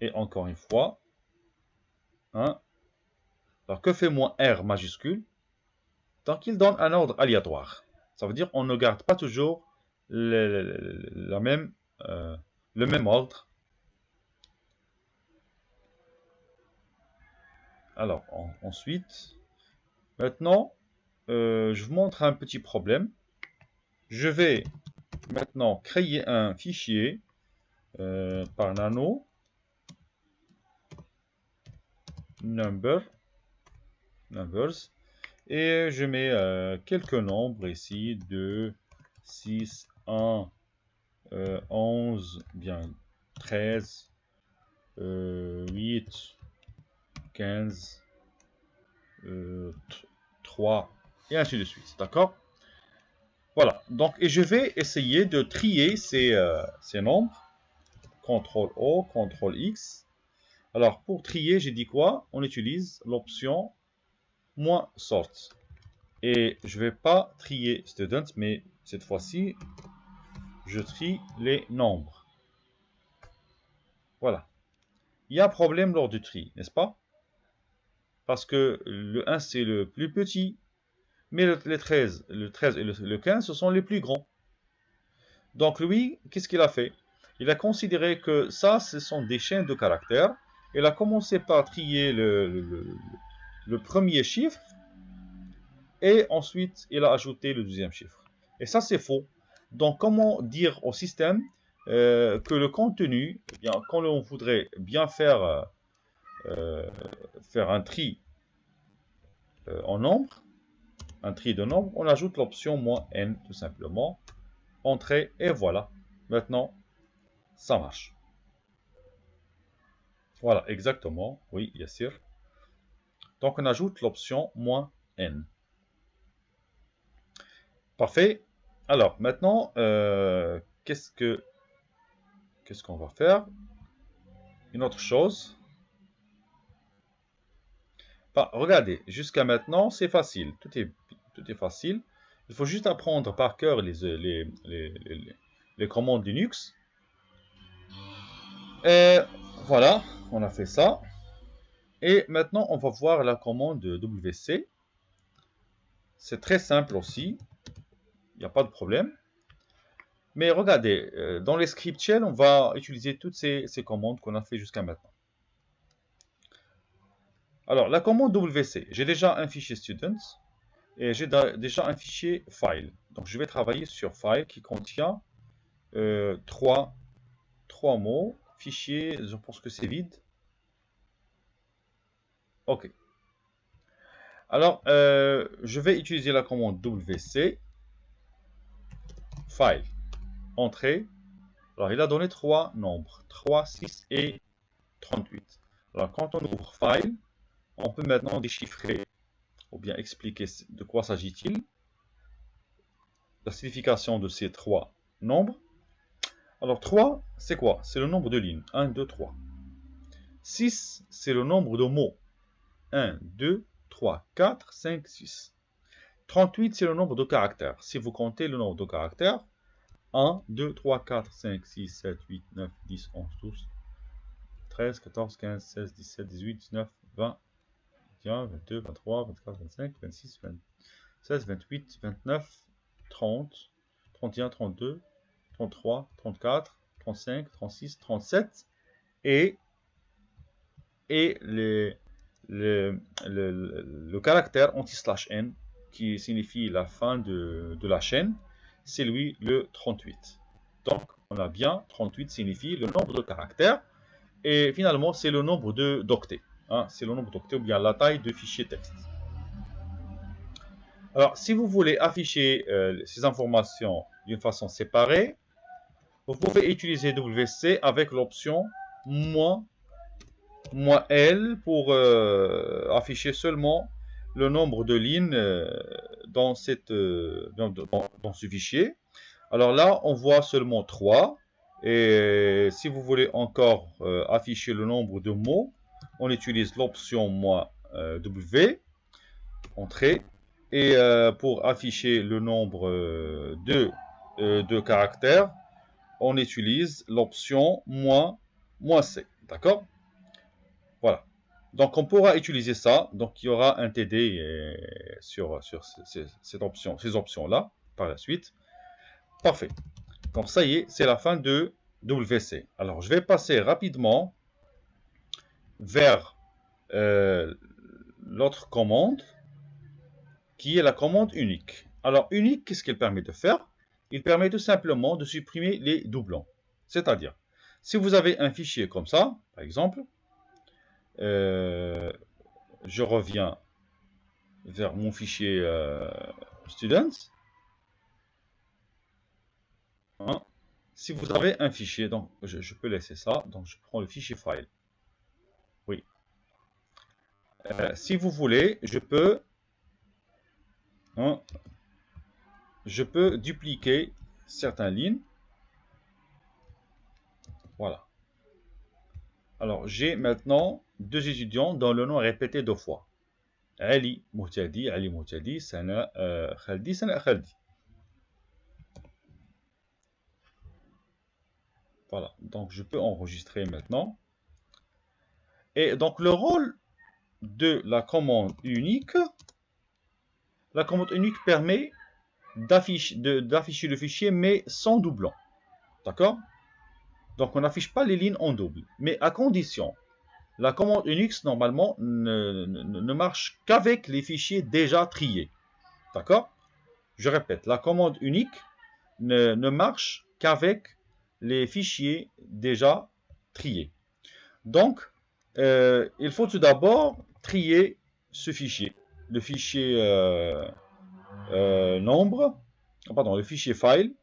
[SPEAKER 1] Et encore une fois. Alors que fait "-r" majuscule? Donc il donne un ordre aléatoire. Ça veut dire qu'on ne garde pas toujours le même ordre. Alors, ensuite, maintenant, je vous montre un petit problème. Je vais maintenant créer un fichier par nano numbers, et je mets quelques nombres ici, 2, 6, 1, 11, bien 13, 8, 15, 3, et ainsi de suite. D'accord? Voilà. Donc, et je vais essayer de trier ces nombres. CTRL-O, CTRL-X. Alors, pour trier, j'ai dit quoi? On utilise l'option "-sort". Et je ne vais pas trier student, mais cette fois-ci, je trie les nombres. Voilà. Il y a un problème lors du tri, n'est-ce pas? Parce que le 1, c'est le plus petit, mais le 13 et le 15, ce sont les plus grands. Donc lui, qu'est-ce qu'il a fait? Il a considéré que ça, ce sont des chaînes de caractères. Il a commencé par trier le premier chiffre, et ensuite, il a ajouté le deuxième chiffre. Et ça, c'est faux. Donc, comment dire au système que le contenu, eh bien, quand on voudrait bien faire un tri en nombre, un tri de nombre, on ajoute l'option "-n", tout simplement. Entrée, et voilà. Maintenant, ça marche. Voilà, exactement. Oui, bien sûr. Donc, on ajoute l'option "-n". Parfait. Alors, maintenant, qu'est-ce qu'on va faire? Une autre chose. Bah, regardez, jusqu'à maintenant, c'est facile. Tout est facile. Il faut juste apprendre par cœur les commandes Linux. Et voilà, on a fait ça. Et maintenant, on va voir la commande WC. C'est très simple aussi. Il n'y a pas de problème. Mais regardez, dans les scripts shell, on va utiliser toutes ces commandes qu'on a fait jusqu'à maintenant. Alors, la commande WC, j'ai déjà un fichier students et j'ai déjà un fichier file. Donc, je vais travailler sur file qui contient trois mots. Fichier, je pense que c'est vide. OK. Alors, je vais utiliser la commande WC, file, entrée, Alors, il a donné trois nombres, 3, 6 et 38. Alors, quand on ouvre File, on peut maintenant déchiffrer ou bien expliquer de quoi s'agit-il, la signification de ces trois nombres. Alors, 3, c'est quoi? C'est le nombre de lignes. 1, 2, 3. 6, c'est le nombre de mots. 1, 2, 3, 4, 5, 6. 38, c'est le nombre de caractères. Si vous comptez le nombre de caractères, 1, 2, 3, 4, 5, 6, 7, 8, 9, 10, 11, 12, 13, 14, 15, 16, 17, 18, 19, 20, 21, 22, 23, 24, 25, 26, 27, 28, 29, 30, 31, 32, 33, 34, 35, 36, 37 et le caractère anti/n qui signifie la fin de la chaîne, c'est lui le 38. Donc, on a bien 38 signifie le nombre de caractères et finalement, c'est le nombre d'octets. Hein, c'est le nombre d'octets ou bien la taille de fichier texte. Alors, si vous voulez afficher ces informations d'une façon séparée, vous pouvez utiliser WC avec l'option -L pour afficher seulement le nombre de lignes dans ce fichier. Alors là, on voit seulement 3. Et si vous voulez encore afficher le nombre de mots, on utilise l'option -W, entrée. Et pour afficher le nombre de caractères, on utilise l'option -C. D'accord? Voilà. Donc, on pourra utiliser ça. Donc, il y aura un TD sur ces options-là par la suite. Parfait. Donc, ça y est, c'est la fin de WC. Alors, je vais passer rapidement vers l'autre commande qui est la commande unique. Alors, unique, qu'est-ce qu'elle permet de faire? Il permet tout simplement de supprimer les doublons. C'est-à-dire, si vous avez un fichier comme ça, par exemple, je reviens vers mon fichier students. Hein. Si vous avez un fichier, donc je peux laisser ça, donc je prends le fichier file. Oui. Si vous voulez, je peux dupliquer certaines lignes. Voilà. Alors, j'ai maintenant deux étudiants dont le nom est répété deux fois. Ali Moutadi, Ali Moutadi, Sana Khaldi, Sana Khaldi. Voilà, donc je peux enregistrer maintenant. Et donc le rôle de la commande unique permet d'afficher le fichier mais sans doublon. D'accord? Donc on n'affiche pas les lignes en double, mais à condition. La commande Unix normalement ne marche qu'avec les fichiers déjà triés. D'accord? Je répète, la commande unique ne marche qu'avec les fichiers déjà triés. Donc, il faut tout d'abord trier ce fichier, le fichier le fichier file.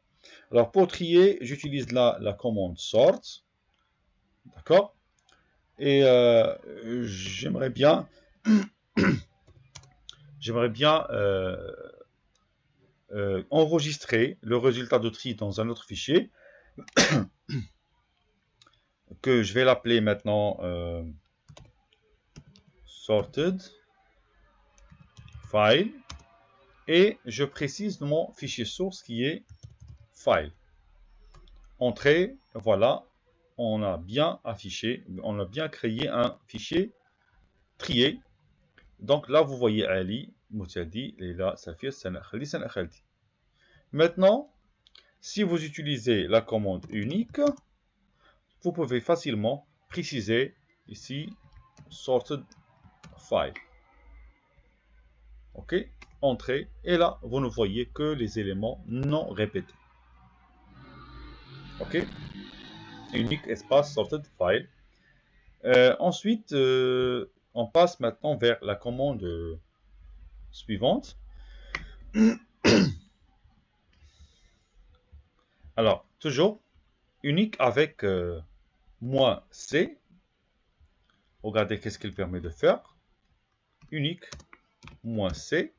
[SPEAKER 1] Alors, pour trier, j'utilise la commande sort. D'accord? Et j'aimerais bien enregistrer le résultat de tri dans un autre fichier que je vais l'appeler maintenant sorted file et je précise mon fichier source qui est file. Entrée, voilà, on a bien créé un fichier trié. Donc là, vous voyez Ali, Moutadi, Leila, Safir, Sana Khaldi, Sana Khaldi. Maintenant, si vous utilisez la commande unique, vous pouvez facilement préciser ici sorted file. Ok, entrée, et là, vous ne voyez que les éléments non répétés. Ok, unique espace sorted file. Ensuite, on passe maintenant vers la commande suivante. Alors, toujours unique avec moins C. Regardez qu'est-ce qu'il permet de faire. Unique moins C.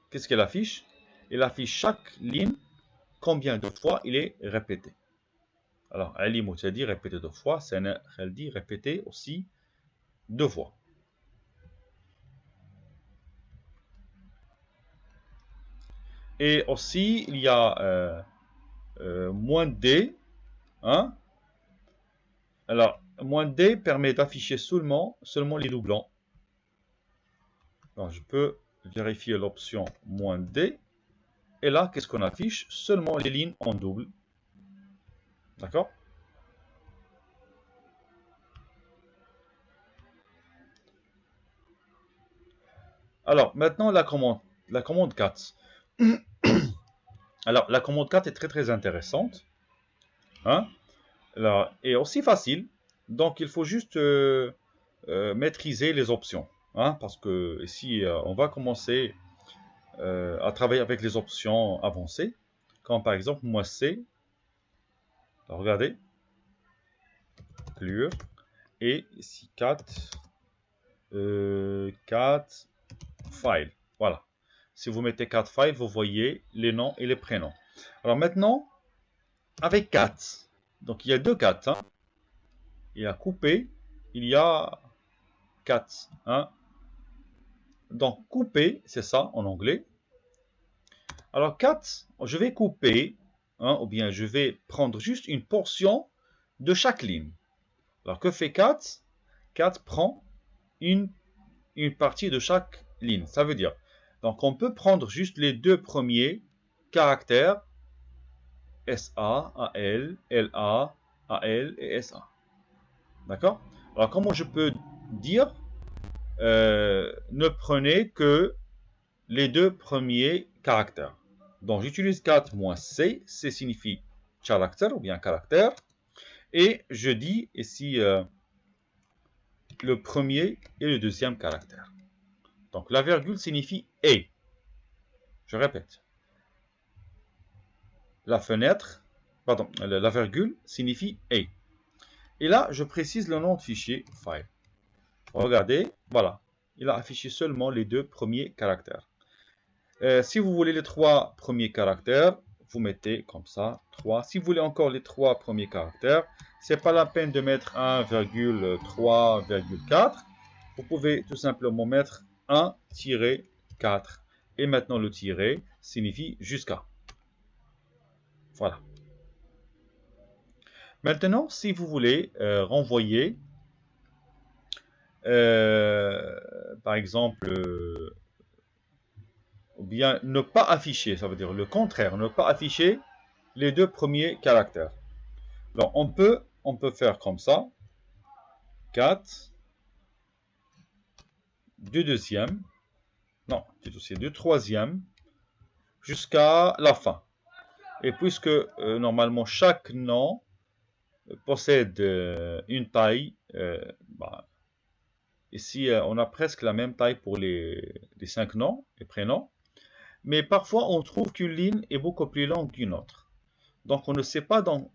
[SPEAKER 1] Qu'est-ce qu'elle affiche? Elle affiche chaque ligne, combien de fois il est répété. Alors, Ali dit répété 2 fois, elle dit répété aussi 2 fois. Et aussi, il y a moins D. Hein? Alors, moins D permet d'afficher seulement les doublons. Donc, je peux vérifier l'option moins D. Et là, qu'est-ce qu'on affiche? Seulement les lignes en double. D'accord? Alors, maintenant, la commande 4. Alors, la commande 4 est très intéressante. Hein? Alors, et aussi facile. Donc, il faut juste maîtriser les options. Hein? Parce que ici, on va commencer à travailler avec les options avancées. Comme par exemple, moi C. Alors, regardez. Clear. Et ici, 4 files. Voilà. Si vous mettez 4 files, vous voyez les noms et les prénoms. Alors maintenant, avec 4. Donc il y a 2 4. Hein. Il y a coupé, il y a 4. Hein. Donc couper, c'est ça en anglais. Alors 4, je vais couper, hein, ou bien je vais prendre juste une portion de chaque ligne. Alors que fait 4? 4 prend une partie de chaque ligne. Ça veut dire, donc on peut prendre juste les 2 premiers caractères SA, AL, LA, AL et SA. D'accord? Alors comment je peux dire ne prenez que les 2 premiers caractères. Donc j'utilise 4 moins C, C signifie caractère ou bien caractère. Et je dis ici le premier et le deuxième caractère. Donc la virgule signifie et. Je répète. La fenêtre, pardon, la virgule signifie et. Et là, je précise le nom de fichier file. Regardez, voilà. Il a affiché seulement les 2 premiers caractères. Si vous voulez les 3 premiers caractères, vous mettez comme ça 3. Si vous voulez encore les 3 premiers caractères, c'est pas la peine de mettre 1,3,4. Vous pouvez tout simplement mettre 1-4. Et maintenant le tiret signifie jusqu'à. Voilà. Maintenant, si vous voulez renvoyer, par exemple, ou bien ne pas afficher, ça veut dire le contraire, ne pas afficher les 2 premiers caractères. Alors, on peut faire comme ça, 4, 2 deuxièmes, non, c'est 2 troisièmes, jusqu'à la fin. Et puisque normalement chaque nom possède une taille, ici on a presque la même taille pour les 5 noms, les prénoms, mais parfois on trouve qu'une ligne est beaucoup plus longue qu'une autre. Donc on ne sait pas dans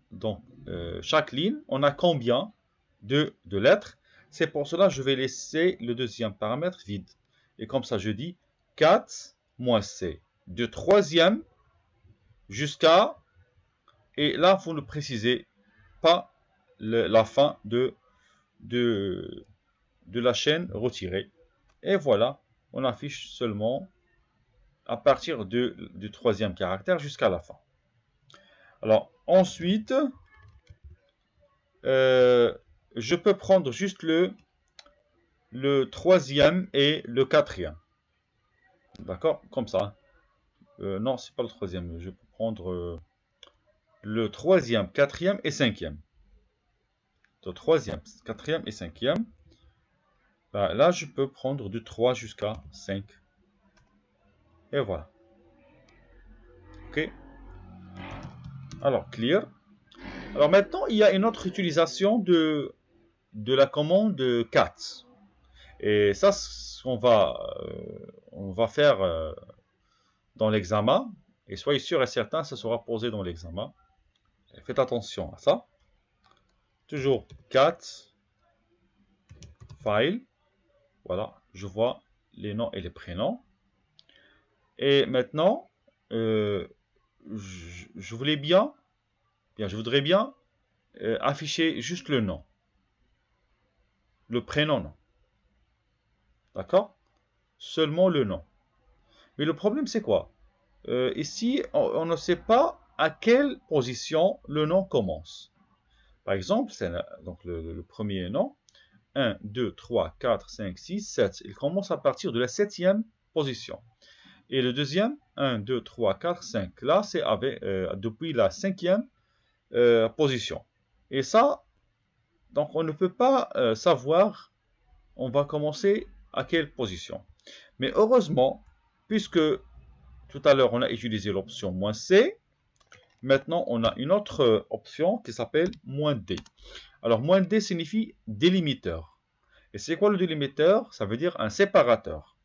[SPEAKER 1] chaque ligne, on a combien de lettres. C'est pour cela que je vais laisser le deuxième paramètre vide. Et comme ça je dis 4 moins C de troisième jusqu'à, et là vous ne précisez pas la fin de la chaîne retirée. Et voilà, on affiche seulement à partir du troisième caractère jusqu'à la fin. Alors ensuite, je peux prendre juste le troisième et le quatrième. D'accord? Comme ça. Non, c'est pas le troisième. Je peux prendre le troisième, quatrième et cinquième. Le troisième, quatrième et cinquième. Ben, là, je peux prendre du 3 jusqu'à 5. Et voilà. Ok. Alors, clear. Alors maintenant, il y a une autre utilisation de la commande cat. Et ça, on va faire dans l'examen. Et soyez sûr et certain, ça sera posé dans l'examen. Faites attention à ça. Toujours cat file. Voilà, je vois les noms et les prénoms. Et maintenant, je voudrais bien afficher juste le nom. Le prénom, non. D'accord? Seulement le nom. Mais le problème, c'est quoi? Ici, on ne sait pas à quelle position le nom commence. Par exemple, c'est donc le premier nom. 1, 2, 3, 4, 5, 6, 7. Il commence à partir de la 7e position. Et le deuxième, 1, 2, 3, 4, 5. Là, c'est depuis la 5e position. Et ça, donc on ne peut pas savoir, on va commencer à quelle position. Mais heureusement, puisque tout à l'heure on a utilisé l'option "-c", maintenant on a une autre option qui s'appelle "-d". Alors "-d" signifie délimiteur. Et c'est quoi le délimiteur? Ça veut dire un séparateur.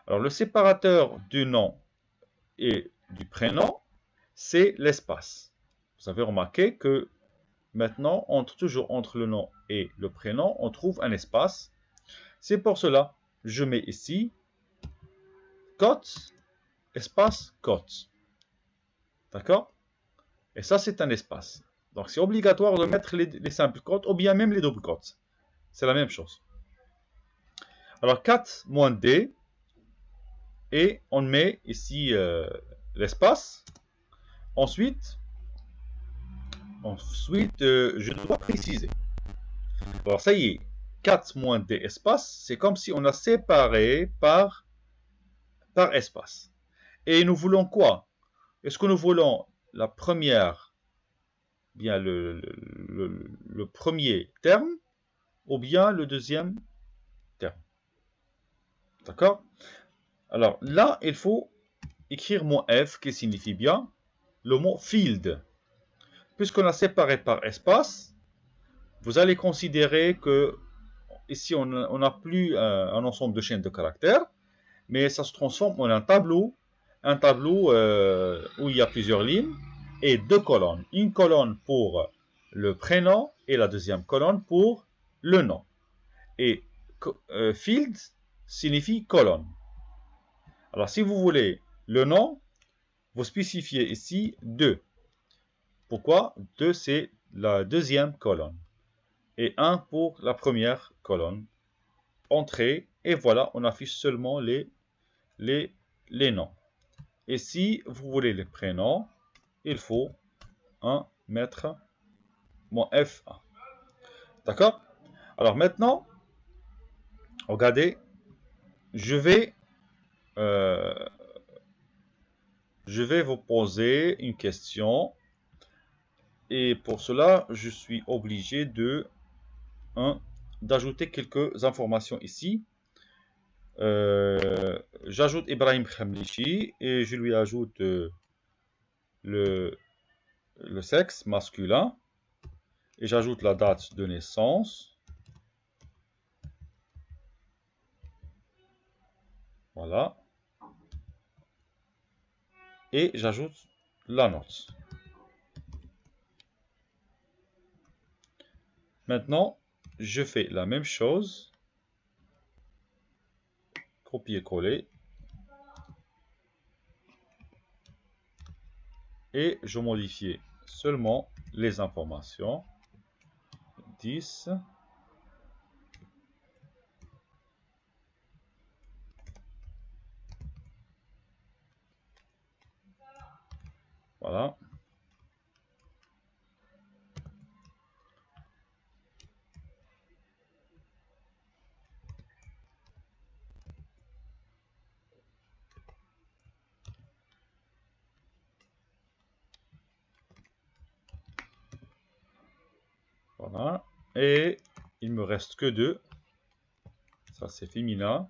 [SPEAKER 1] Alors le séparateur du nom et du prénom, c'est l'espace. Vous avez remarqué que maintenant, toujours entre le nom et le prénom, on trouve un espace. C'est pour cela, je mets ici cote, espace cote. D'accord? Et ça, c'est un espace. Donc, c'est obligatoire de mettre les simples cotes ou bien même les doubles cotes. C'est la même chose. Alors, 4 moins D. Et on met ici l'espace. Ensuite, je dois préciser. Alors, ça y est. 4 moins D espace, c'est comme si on a séparé par espace. Et nous voulons quoi? Est-ce que nous voulons la première, bien le premier terme, ou bien le deuxième terme? D'accord? Alors là, il faut écrire mot F qui signifie bien le mot field. Puisqu'on a séparé par espace, vous allez considérer que ici on n'a plus un ensemble de chaînes de caractères, mais ça se transforme en un tableau où il y a plusieurs lignes et deux colonnes. Une colonne pour le prénom et la deuxième colonne pour le nom. Et field signifie colonne. Alors si vous voulez le nom, vous spécifiez ici 2. Pourquoi? 2 c'est la deuxième colonne. Et 1 pour la première colonne. Entrée. Et voilà, on affiche seulement les noms. Et si vous voulez les prénoms, il faut mettre mon F1. D'accord? Alors maintenant, regardez, je vais vous poser une question. Et pour cela, je suis obligé d'ajouter quelques informations ici. J'ajoute Ibrahim Khamlichi et je lui ajoute le sexe masculin et j'ajoute la date de naissance. Voilà. Et j'ajoute la note. Maintenant, je fais la même chose. Copier-coller. Et je modifie seulement les informations. 10. Voilà. Voilà. Et il me reste que 2. Ça, c'est féminin.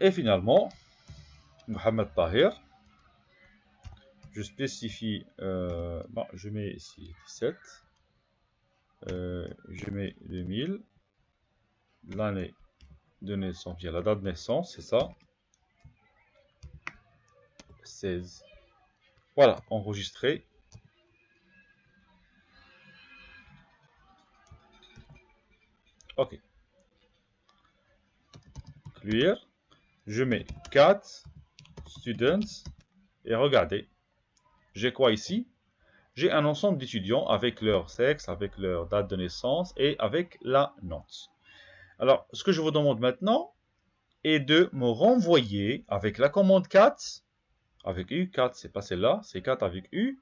[SPEAKER 1] Et finalement, Mohamed Tahir. je spécifie, bon, je mets ici 17, je mets 2000, l'année de naissance, bien la date de naissance, c'est ça, 16. Voilà, enregistré. Ok. Clear. Je mets 4 students et regardez, j'ai quoi ici? J'ai un ensemble d'étudiants avec leur sexe, avec leur date de naissance et avec la note. Alors, ce que je vous demande maintenant est de me renvoyer avec la commande 4, avec U, 4 c'est pas celle-là, c'est 4 avec U.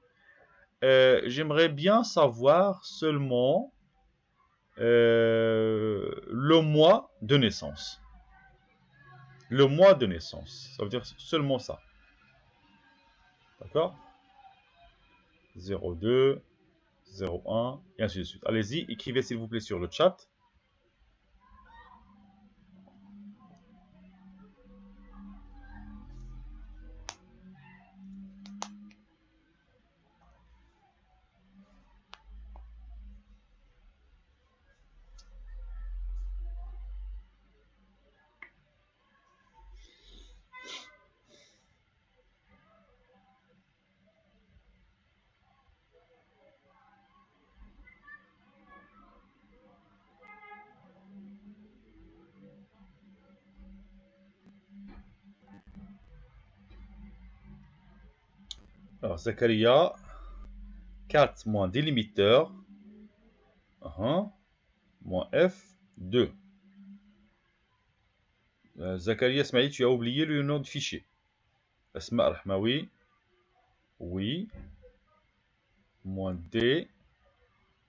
[SPEAKER 1] J'aimerais bien savoir seulement le mois de naissance. Le mois de naissance, ça veut dire seulement ça. D'accord? 02, 01, et ainsi de suite. Allez-y, écrivez s'il vous plaît sur le chat. Alors, Zakaria, 4 moins délimiteur, moins F2. Zakaria Smaï, tu as oublié le nom de fichier. Asma Rahmawi, oui, moins D,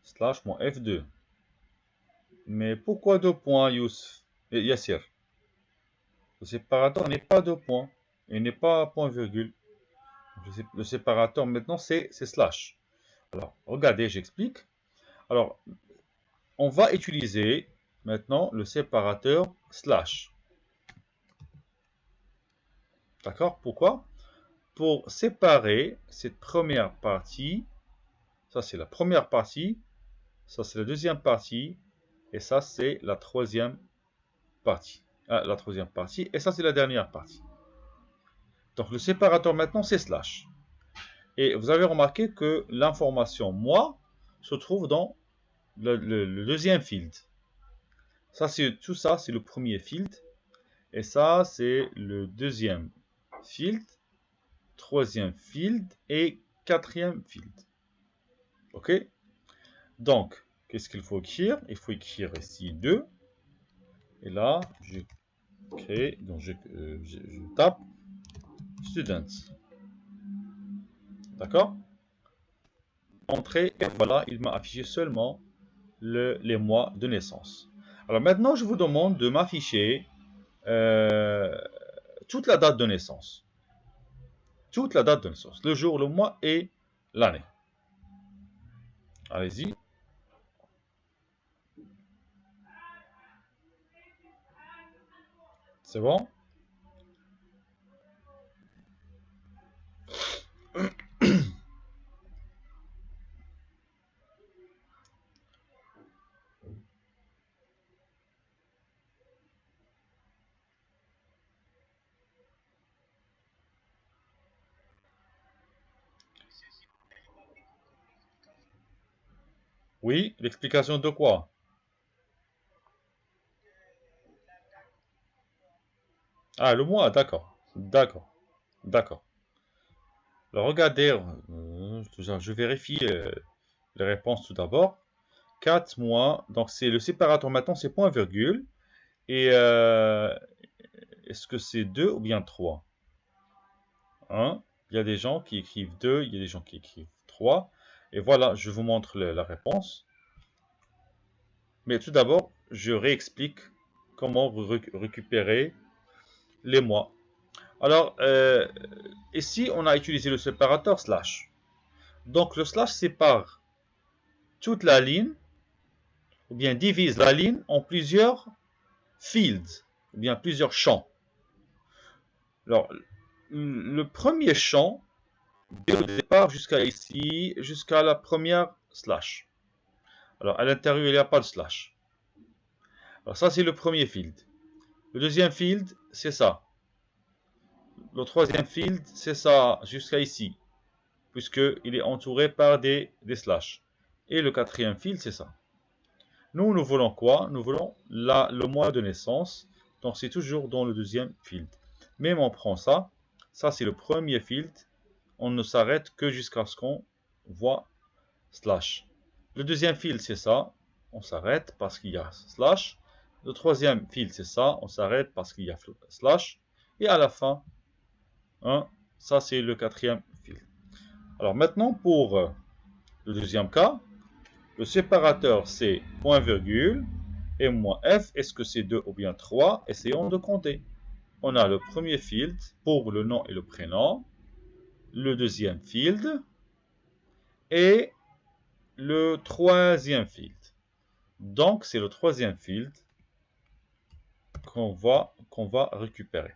[SPEAKER 1] slash, moins F2. Mais pourquoi 2 points, Youssef et Yassir? Le séparateur n'est pas 2 points. Il n'est pas point virgule. Le séparateur maintenant c'est slash. Alors, regardez, j'explique. Alors, on va utiliser maintenant le séparateur slash. D'accord? Pourquoi? Pour séparer cette première partie, ça c'est la première partie, ça c'est la deuxième partie, et ça c'est la troisième partie. La troisième partie, et ça c'est la dernière partie. Donc le séparateur maintenant c'est slash. Et vous avez remarqué que l'information mois se trouve dans le deuxième field. Tout ça c'est le premier field. Et ça c'est le deuxième field, troisième field et quatrième field. Ok? Donc, qu'est-ce qu'il faut écrire? Il faut écrire ici 2. Et là, je crée, donc je tape students. D'accord? Entrée, et voilà, il m'a affiché seulement les mois de naissance. Alors maintenant, je vous demande de m'afficher toute la date de naissance. Toute la date de naissance. Le jour, le mois et l'année. Allez-y. C'est bon? Oui, l'explication de quoi? Ah, le mois, d'accord. D'accord. D'accord. Alors, regardez, je vérifie les réponses tout d'abord. 4 mois, donc c'est le séparateur maintenant, c'est point virgule. Et est-ce que c'est 2 ou bien 3? Hein? Il y a des gens qui écrivent 2, il y a des gens qui écrivent 3. Et voilà, je vous montre la réponse. Mais tout d'abord, je réexplique comment vous récupérer les mois. Alors, ici, on a utilisé le séparateur slash. Donc, le slash sépare toute la ligne, ou bien divise la ligne en plusieurs fields, ou bien plusieurs champs. Alors, le premier champ, dès le départ jusqu'à ici, jusqu'à la première slash. Alors, à l'intérieur, il n'y a pas de slash. Alors, ça, c'est le premier field. Le deuxième field, c'est ça. Le troisième field, c'est ça, jusqu'à ici, puisqu'il est entouré par des slash. Et le quatrième field, c'est ça. Nous voulons quoi? Nous voulons le mois de naissance. Donc, c'est toujours dans le deuxième field. Même on prend ça. Ça, c'est le premier field. On ne s'arrête que jusqu'à ce qu'on voit slash. Le deuxième field, c'est ça. On s'arrête parce qu'il y a slash. Le troisième field, c'est ça. On s'arrête parce qu'il y a slash. Et à la fin, hein, ça, c'est le quatrième field. Alors maintenant, pour le deuxième cas, le séparateur, c'est point virgule et moins f. Est-ce que c'est 2 ou bien 3? Essayons de compter. On a le premier field pour le nom et le prénom, le deuxième field et le troisième field. Donc, c'est le troisième field qu'on va récupérer.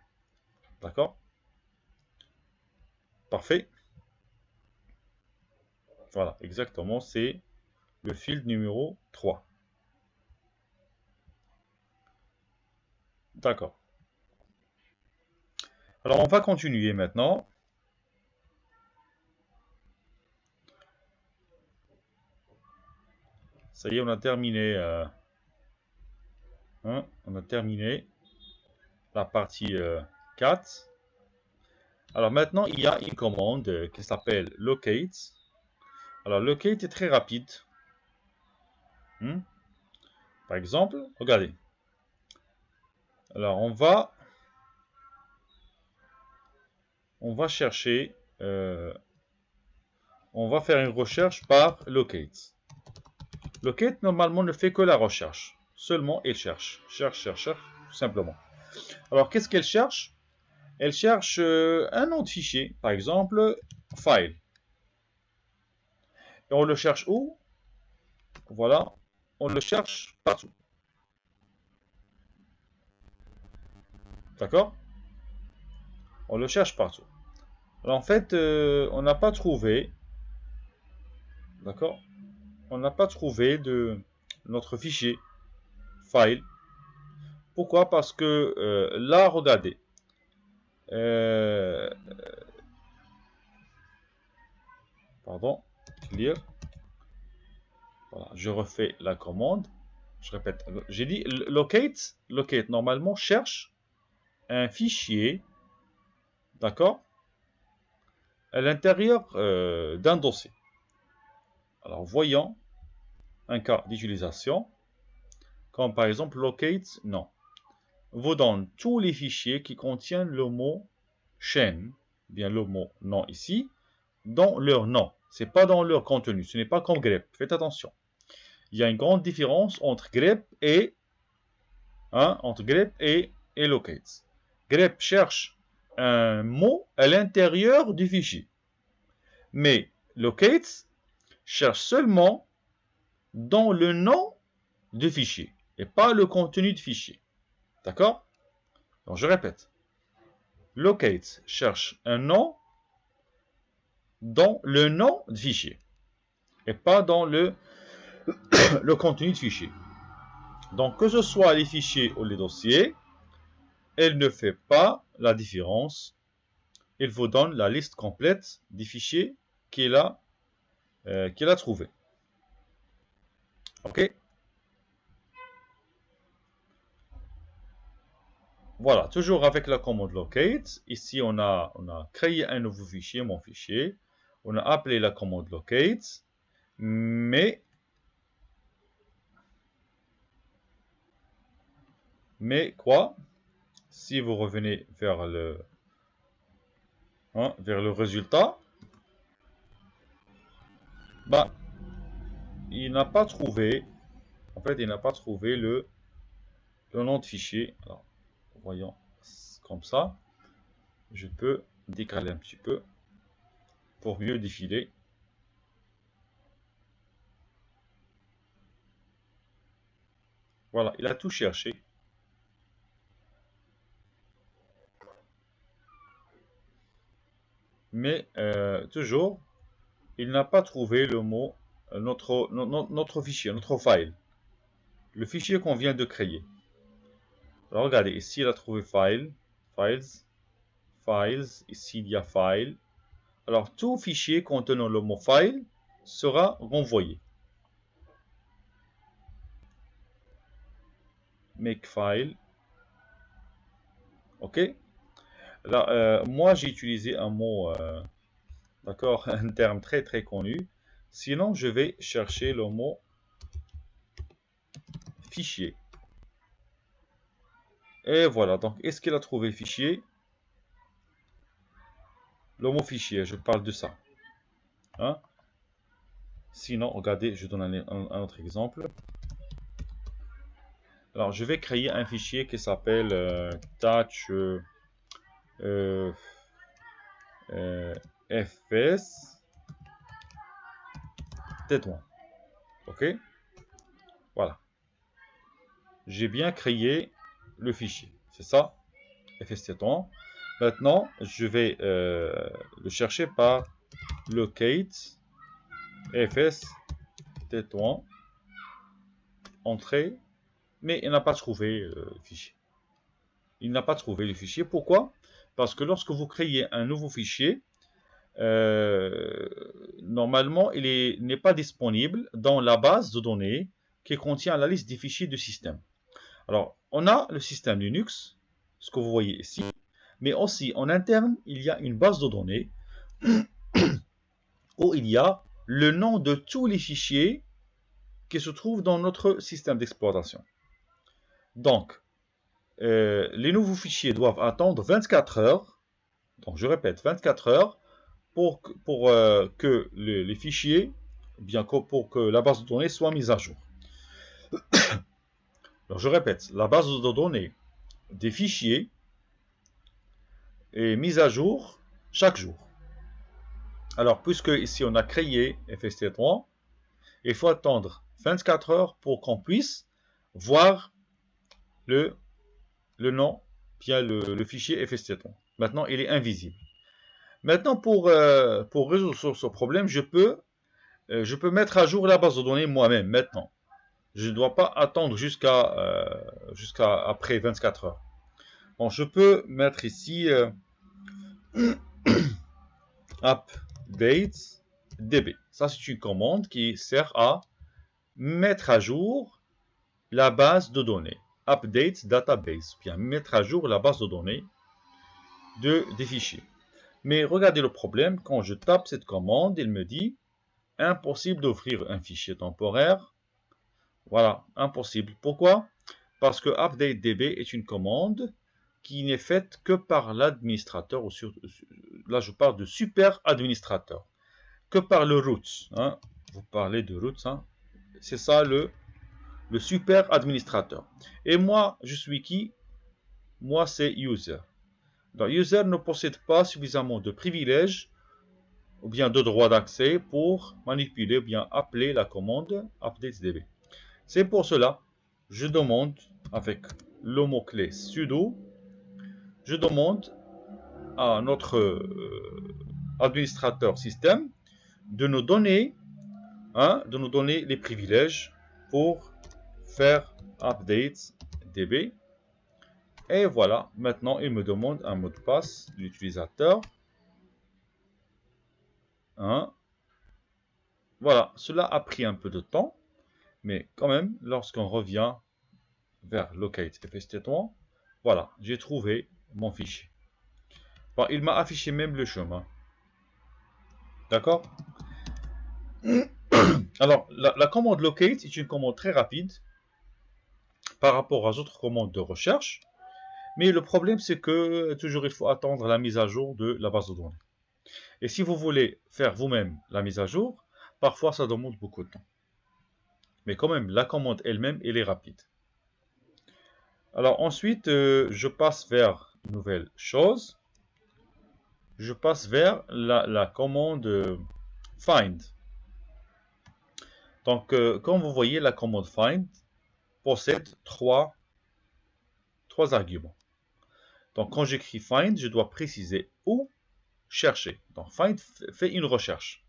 [SPEAKER 1] D'accord? Parfait. Voilà, exactement, c'est le field numéro 3. D'accord. Alors, on va continuer maintenant. Ça y est, on a terminé. On a terminé la partie 4. Alors maintenant, il y a une commande qui s'appelle locate. Alors, locate est très rapide. Par exemple, regardez. Alors, on va chercher, on va faire une recherche par locate. Locate, normalement, ne fait que la recherche. Seulement, elle cherche. Cherche, tout simplement. Alors, qu'est-ce qu'elle cherche? Elle cherche un nom de fichier. Par exemple, file. Et on le cherche où? Voilà. On le cherche partout. D'accord? On le cherche partout. Alors, en fait, on n'a pas trouvé. D'accord? On n'a pas trouvé de notre fichier file. Pourquoi? Parce que là, regardez. Pardon, clear. Voilà, je refais la commande. Je répète. J'ai dit locate. Locate, normalement, cherche un fichier. D'accord? À l'intérieur d'un dossier. Alors, voyons un cas d'utilisation. Comme par exemple, locate, non. Vous donne tous les fichiers qui contiennent le mot chaîne, bien le mot nom ici, dans leur nom. Ce n'est pas dans leur contenu. Ce n'est pas comme grep. Faites attention. Il y a une grande différence entre grep et locate. Grep cherche un mot à l'intérieur du fichier. Mais locate cherche seulement dans le nom du fichier et pas le contenu du fichier. D'accord? Donc je répète. Locate cherche un nom dans le nom du fichier et pas dans le contenu du fichier. Donc que ce soit les fichiers ou les dossiers, elle ne fait pas la différence. Il vous donne la liste complète des fichiers qu'il a trouvés. Ok? Voilà, toujours avec la commande locate. Ici, on a créé un nouveau fichier, mon fichier. On a appelé la commande locate. Mais quoi? Si vous revenez vers le résultat, bah, il n'a pas trouvé, en fait, il n'a pas trouvé le nom de fichier. Alors, voyons comme ça. Je peux décaler un petit peu pour mieux défiler. Voilà, il a tout cherché. mais toujours, il n'a pas trouvé le mot, notre fichier, notre file, le fichier qu'on vient de créer. Alors regardez, ici il a trouvé file, files, ici il y a file. Alors tout fichier contenant le mot file sera renvoyé. Makefile. Ok. Là, moi j'ai utilisé un mot, d'accord, un terme très très connu. Sinon je vais chercher le mot fichier. Et voilà, donc est-ce qu'il a trouvé fichier? Le mot fichier, je parle de ça. Hein? Sinon, regardez, je donne un autre exemple. Alors, je vais créer un fichier qui s'appelle touch fs Tétouan. Ok? Voilà. J'ai bien créé le fichier. C'est ça, fs Tétouan. Maintenant, je vais le chercher par locate fs Tétouan, entrée, mais il n'a pas trouvé le fichier. Il n'a pas trouvé le fichier. Pourquoi? Parce que lorsque vous créez un nouveau fichier, normalement, il n'est pas disponible dans la base de données qui contient la liste des fichiers du système. Alors, on a le système Linux, ce que vous voyez ici, mais aussi en interne, il y a une base de données où il y a le nom de tous les fichiers qui se trouvent dans notre système d'exploitation. Donc, les nouveaux fichiers doivent attendre 24 heures, donc je répète, 24 heures, pour que les fichiers, bien que pour que la base de données soit mise à jour. Alors je répète, la base de données des fichiers est mise à jour chaque jour. Alors puisque ici on a créé FST3, il faut attendre 24 heures pour qu'on puisse voir le nom, bien le fichier FST3. Maintenant il est invisible. Maintenant pour résoudre ce problème, je peux mettre à jour la base de données moi-même maintenant. Je ne dois pas attendre jusqu'à après 24 heures. Bon, je peux mettre ici update db. Ça, c'est une commande qui sert à mettre à jour la base de données. Update database. Bien, mettre à jour la base de données des fichiers. Mais regardez le problème. Quand je tape cette commande, il me dit impossible d'ouvrir un fichier temporaire. Voilà, impossible. Pourquoi? Parce que updateDB est une commande qui n'est faite que par l'administrateur, là je parle de super administrateur, que par le root. Hein. Vous parlez de root, hein. C'est ça le super administrateur. Et moi, je suis qui? Moi, c'est user. Donc, user ne possède pas suffisamment de privilèges ou bien de droits d'accès pour manipuler ou bien appeler la commande updateDB. C'est pour cela, je demande, avec le mot-clé sudo, je demande à notre administrateur système de nous donner les privilèges pour faire update db. Et voilà, maintenant il me demande un mot de passe de l'utilisateur. Hein. Voilà, cela a pris un peu de temps. Mais quand même, lorsqu'on revient vers locate fst3, voilà, j'ai trouvé mon fichier. Bon, il m'a affiché même le chemin. D'accord? Alors, la commande locate est une commande très rapide par rapport aux autres commandes de recherche. Mais le problème, c'est que toujours il faut attendre la mise à jour de la base de données. Et si vous voulez faire vous-même la mise à jour, parfois ça demande beaucoup de temps. Mais quand même, la commande elle-même, elle est rapide. Alors ensuite, je passe vers une nouvelle chose. Je passe vers la commande find. Donc, comme vous voyez, la commande find possède trois arguments. Donc, quand j'écris find, je dois préciser où chercher. Donc find fait une recherche.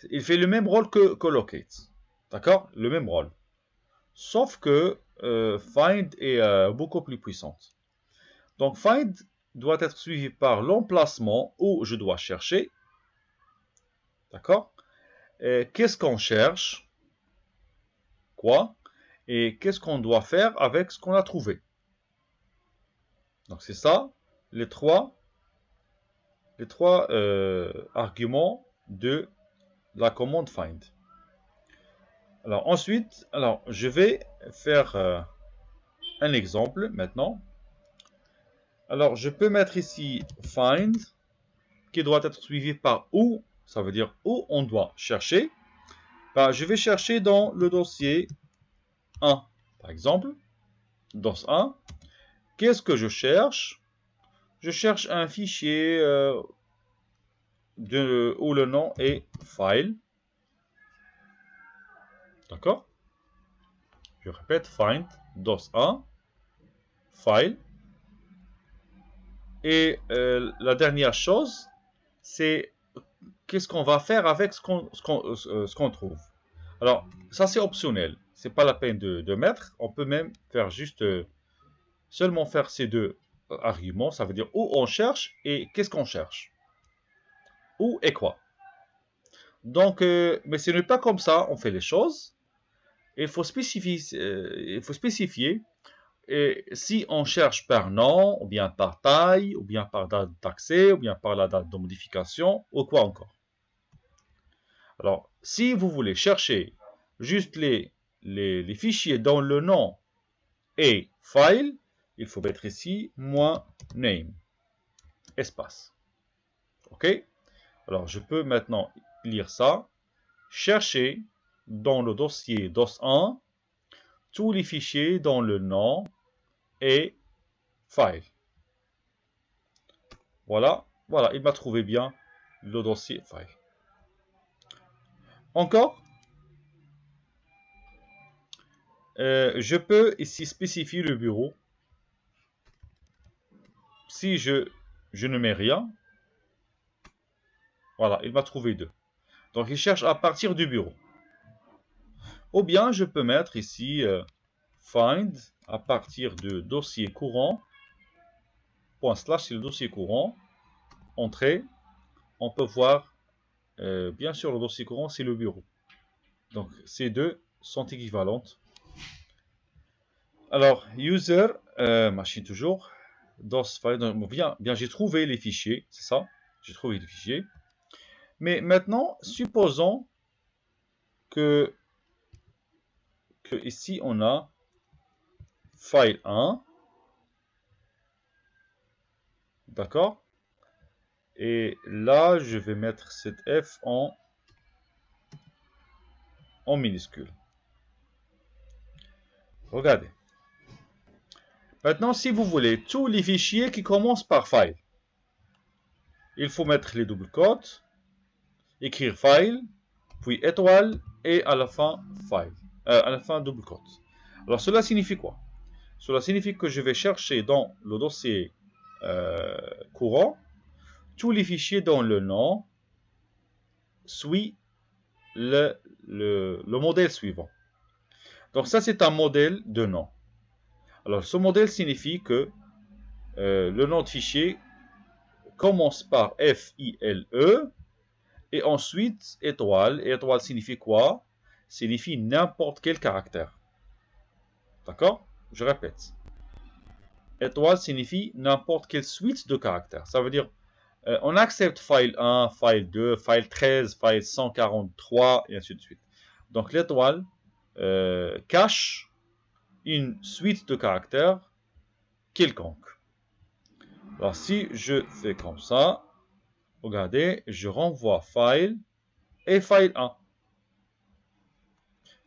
[SPEAKER 1] Il fait le même rôle que locate. D'accord? Le même rôle. Sauf que find est beaucoup plus puissante. Donc find doit être suivi par l'emplacement où je dois chercher. D'accord? Qu'est-ce qu'on cherche? Quoi? Et qu'est-ce qu'on doit faire avec ce qu'on a trouvé? Donc c'est ça, les trois arguments de la commande find. Alors ensuite, je vais faire un exemple maintenant. Alors je peux mettre ici find qui doit être suivi par où, ça veut dire où on doit chercher. Ben, je vais chercher dans le dossier 1, par exemple, dans 1. Qu'est-ce que je cherche? Je cherche un fichier où le nom est file. D'accord? Je répète, find, DOS1, file. Et la dernière chose, c'est qu'est-ce qu'on va faire avec ce qu'on trouve. Alors, ça c'est optionnel. C'est pas la peine de mettre. On peut même faire juste seulement faire ces deux arguments. Ça veut dire où on cherche et qu'est-ce qu'on cherche. Où et quoi. Donc, mais ce n'est pas comme ça on fait les choses. Il faut spécifier et si on cherche par nom, ou bien par taille, ou bien par date d'accès, ou bien par la date de modification, ou quoi encore. Alors, si vous voulez chercher juste les fichiers dont le nom est file, il faut mettre ici -name, espace. OK? Alors, je peux maintenant lire ça. Chercher dans le dossier DOS1 tous les fichiers dont le nom est file. Voilà, il m'a trouvé bien le dossier file. Encore, je peux ici spécifier le bureau. Si je ne mets rien, voilà, il m'a trouvé 2. Donc il cherche à partir du bureau. Ou bien je peux mettre ici find à partir de dossier courant, ./ c'est le dossier courant, entrée, on peut voir, bien sûr le dossier courant c'est le bureau. Donc ces deux sont équivalentes. Alors, user, machine toujours, DOS file, bien j'ai trouvé les fichiers, c'est ça, j'ai trouvé les fichiers. Mais maintenant, supposons que ici on a file 1, d'accord? Et là, je vais mettre cette F en minuscule. Regardez. Maintenant, si vous voulez tous les fichiers qui commencent par file, il faut mettre les doubles quotes, écrire file, puis étoile, et à la fin file, à la fin double quote. Alors cela signifie quoi? Cela signifie que je vais chercher dans le dossier courant tous les fichiers dont le nom suit le modèle suivant. Donc ça c'est un modèle de nom. Alors ce modèle signifie que le nom de fichier commence par F-I-L-E et ensuite étoile. Et étoile signifie quoi? Signifie n'importe quel caractère. D'accord? Je répète. Étoile signifie n'importe quelle suite de caractères. Ça veut dire on accepte file 1, file 2, file 13, file 143 et ainsi de suite. Donc l'étoile cache une suite de caractères quelconque. Alors si je fais comme ça, regardez, je renvoie file et file 1.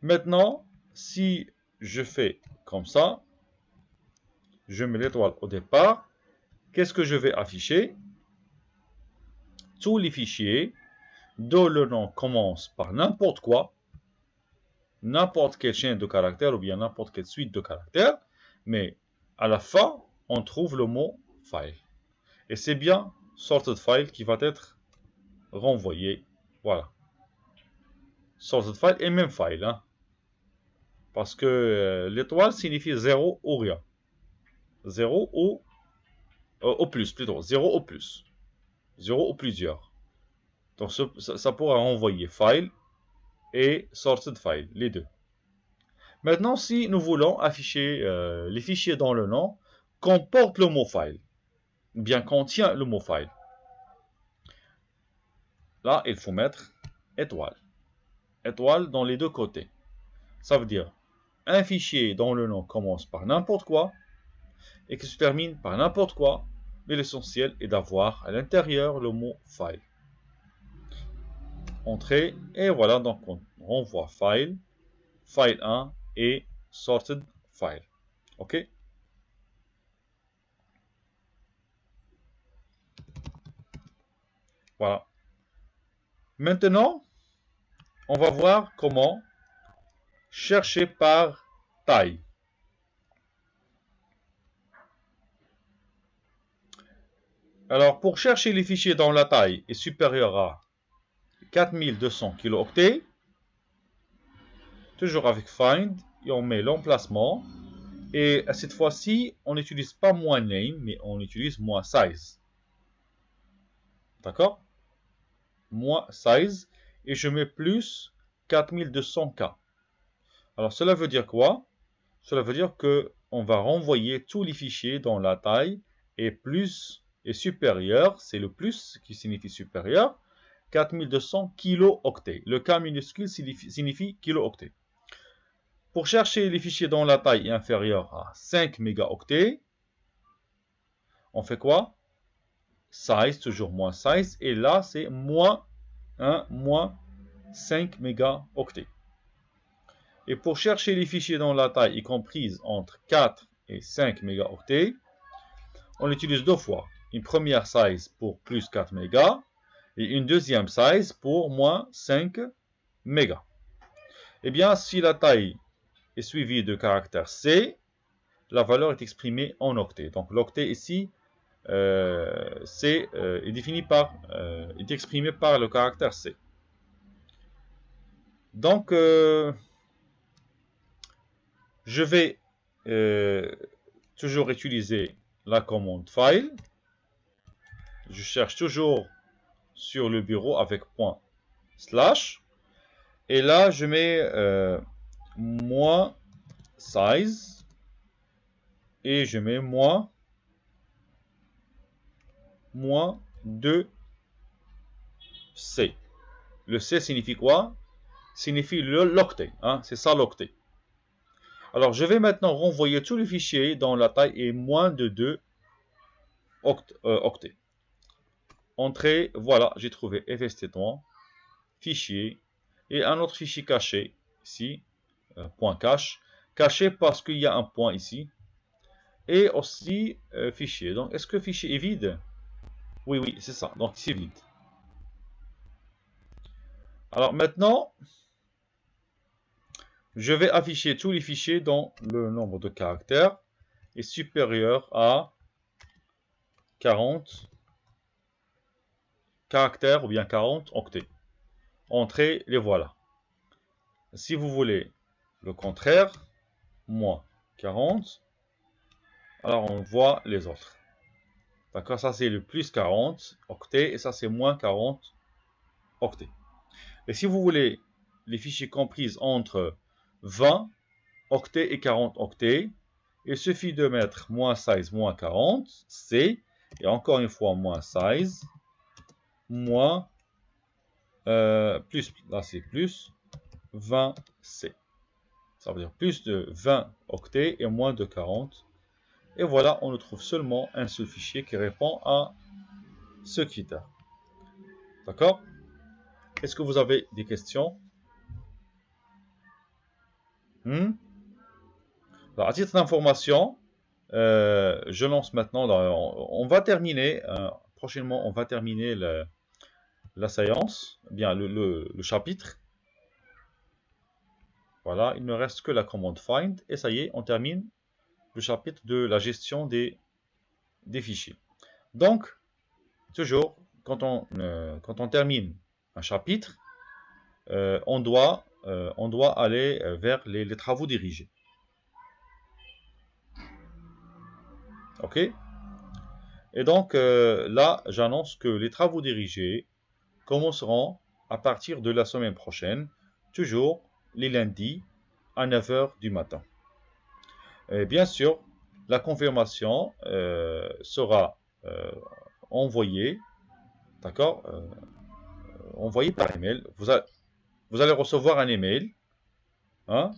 [SPEAKER 1] Maintenant, si je fais comme ça, je mets l'étoile au départ, qu'est-ce que je vais afficher? Tous les fichiers dont le nom commence par n'importe quoi, n'importe quelle chaîne de caractères ou bien n'importe quelle suite de caractères, mais à la fin, on trouve le mot file. Et c'est bien sorted file qui va être renvoyé. Voilà. Sorted file et même file. Hein, parce que l'étoile signifie 0 ou rien. 0 ou au plus, plutôt. 0 au plus. 0 ou plusieurs. Donc ça pourra renvoyer file et sorted file, les deux. Maintenant, si nous voulons afficher les fichiers dans le nom comportent le mot file, bien contient le mot file. Là, il faut mettre étoile. Étoile dans les deux côtés. Ça veut dire un fichier dont le nom commence par n'importe quoi et qui se termine par n'importe quoi, mais l'essentiel est d'avoir à l'intérieur le mot file. Entrée, et voilà, donc on renvoie file, file 1 et sorted file. OK? Voilà. Maintenant, on va voir comment chercher par taille. Alors, pour chercher les fichiers dont la taille est supérieure à 4200 kilooctets, toujours avec find, et on met l'emplacement. Et cette fois-ci, on n'utilise pas moins name, mais on utilise moins size. D'accord? Moins size, et je mets plus 4200K. Alors, cela veut dire quoi? Cela veut dire que on va renvoyer tous les fichiers dont la taille est plus et supérieure, c'est le plus qui signifie supérieur, 4200 kilooctets. Le K minuscule signifie kilooctets. Pour chercher les fichiers dont la taille est inférieure à 5 mégaoctets, on fait quoi? Size, toujours moins size, et là c'est moins 5 mégaoctets. Et pour chercher les fichiers dont la taille est comprise entre 4 et 5 mégaoctets, on utilise deux fois. Une première size pour plus 4 mégas et une deuxième size pour moins 5 mégas. Eh bien, si la taille est suivie de caractère C, la valeur est exprimée en octets. Donc l'octet ici est défini par, est exprimé par le caractère C. Donc je vais toujours utiliser la commande file. Je cherche toujours sur le bureau avec point slash. Et là, je mets moins size. Et je mets moins 2C. Le C signifie quoi? Signifie l'octet. Hein? C'est ça l'octet. Alors, je vais maintenant renvoyer tous les fichiers dont la taille est moins de 2 octets. Entrée, voilà, j'ai trouvé fst3, fichier, et un autre fichier caché, ici, point cache, caché parce qu'il y a un point ici, et aussi fichier. Donc, est-ce que fichier est vide? Oui, oui, c'est ça, donc c'est vide. Alors maintenant, je vais afficher tous les fichiers dont le nombre de caractères est supérieur à 40 caractères ou bien 40 octets. Entrée, les voilà. Si vous voulez le contraire, moins 40, alors on voit les autres. D'accord, ça c'est le plus 40 octets et ça c'est moins 40 octets. Et si vous voulez les fichiers compris entre 20 octets et 40 octets, il suffit de mettre moins size moins 40, C, et encore une fois moins size, moins, plus, là c'est plus, 20C. Ça veut dire plus de 20 octets et moins de 40. Et voilà, on ne trouve seulement un seul fichier qui répond à ce critère. D'accord? Est-ce que vous avez des questions? Alors, à titre d'information, je lance maintenant, on va terminer, prochainement on va terminer la séance, bien le chapitre. Voilà, il ne reste que la commande find, et ça y est, on termine le chapitre de la gestion des fichiers. Donc, toujours, quand on termine un chapitre, on doit aller vers les travaux dirigés. OK? Et donc, là, j'annonce que les travaux dirigés commenceront à partir de la semaine prochaine, toujours les lundis à 9 heures du matin. Et bien sûr, la confirmation sera envoyée, d'accord, envoyée par email. Vous allez recevoir un email, hein,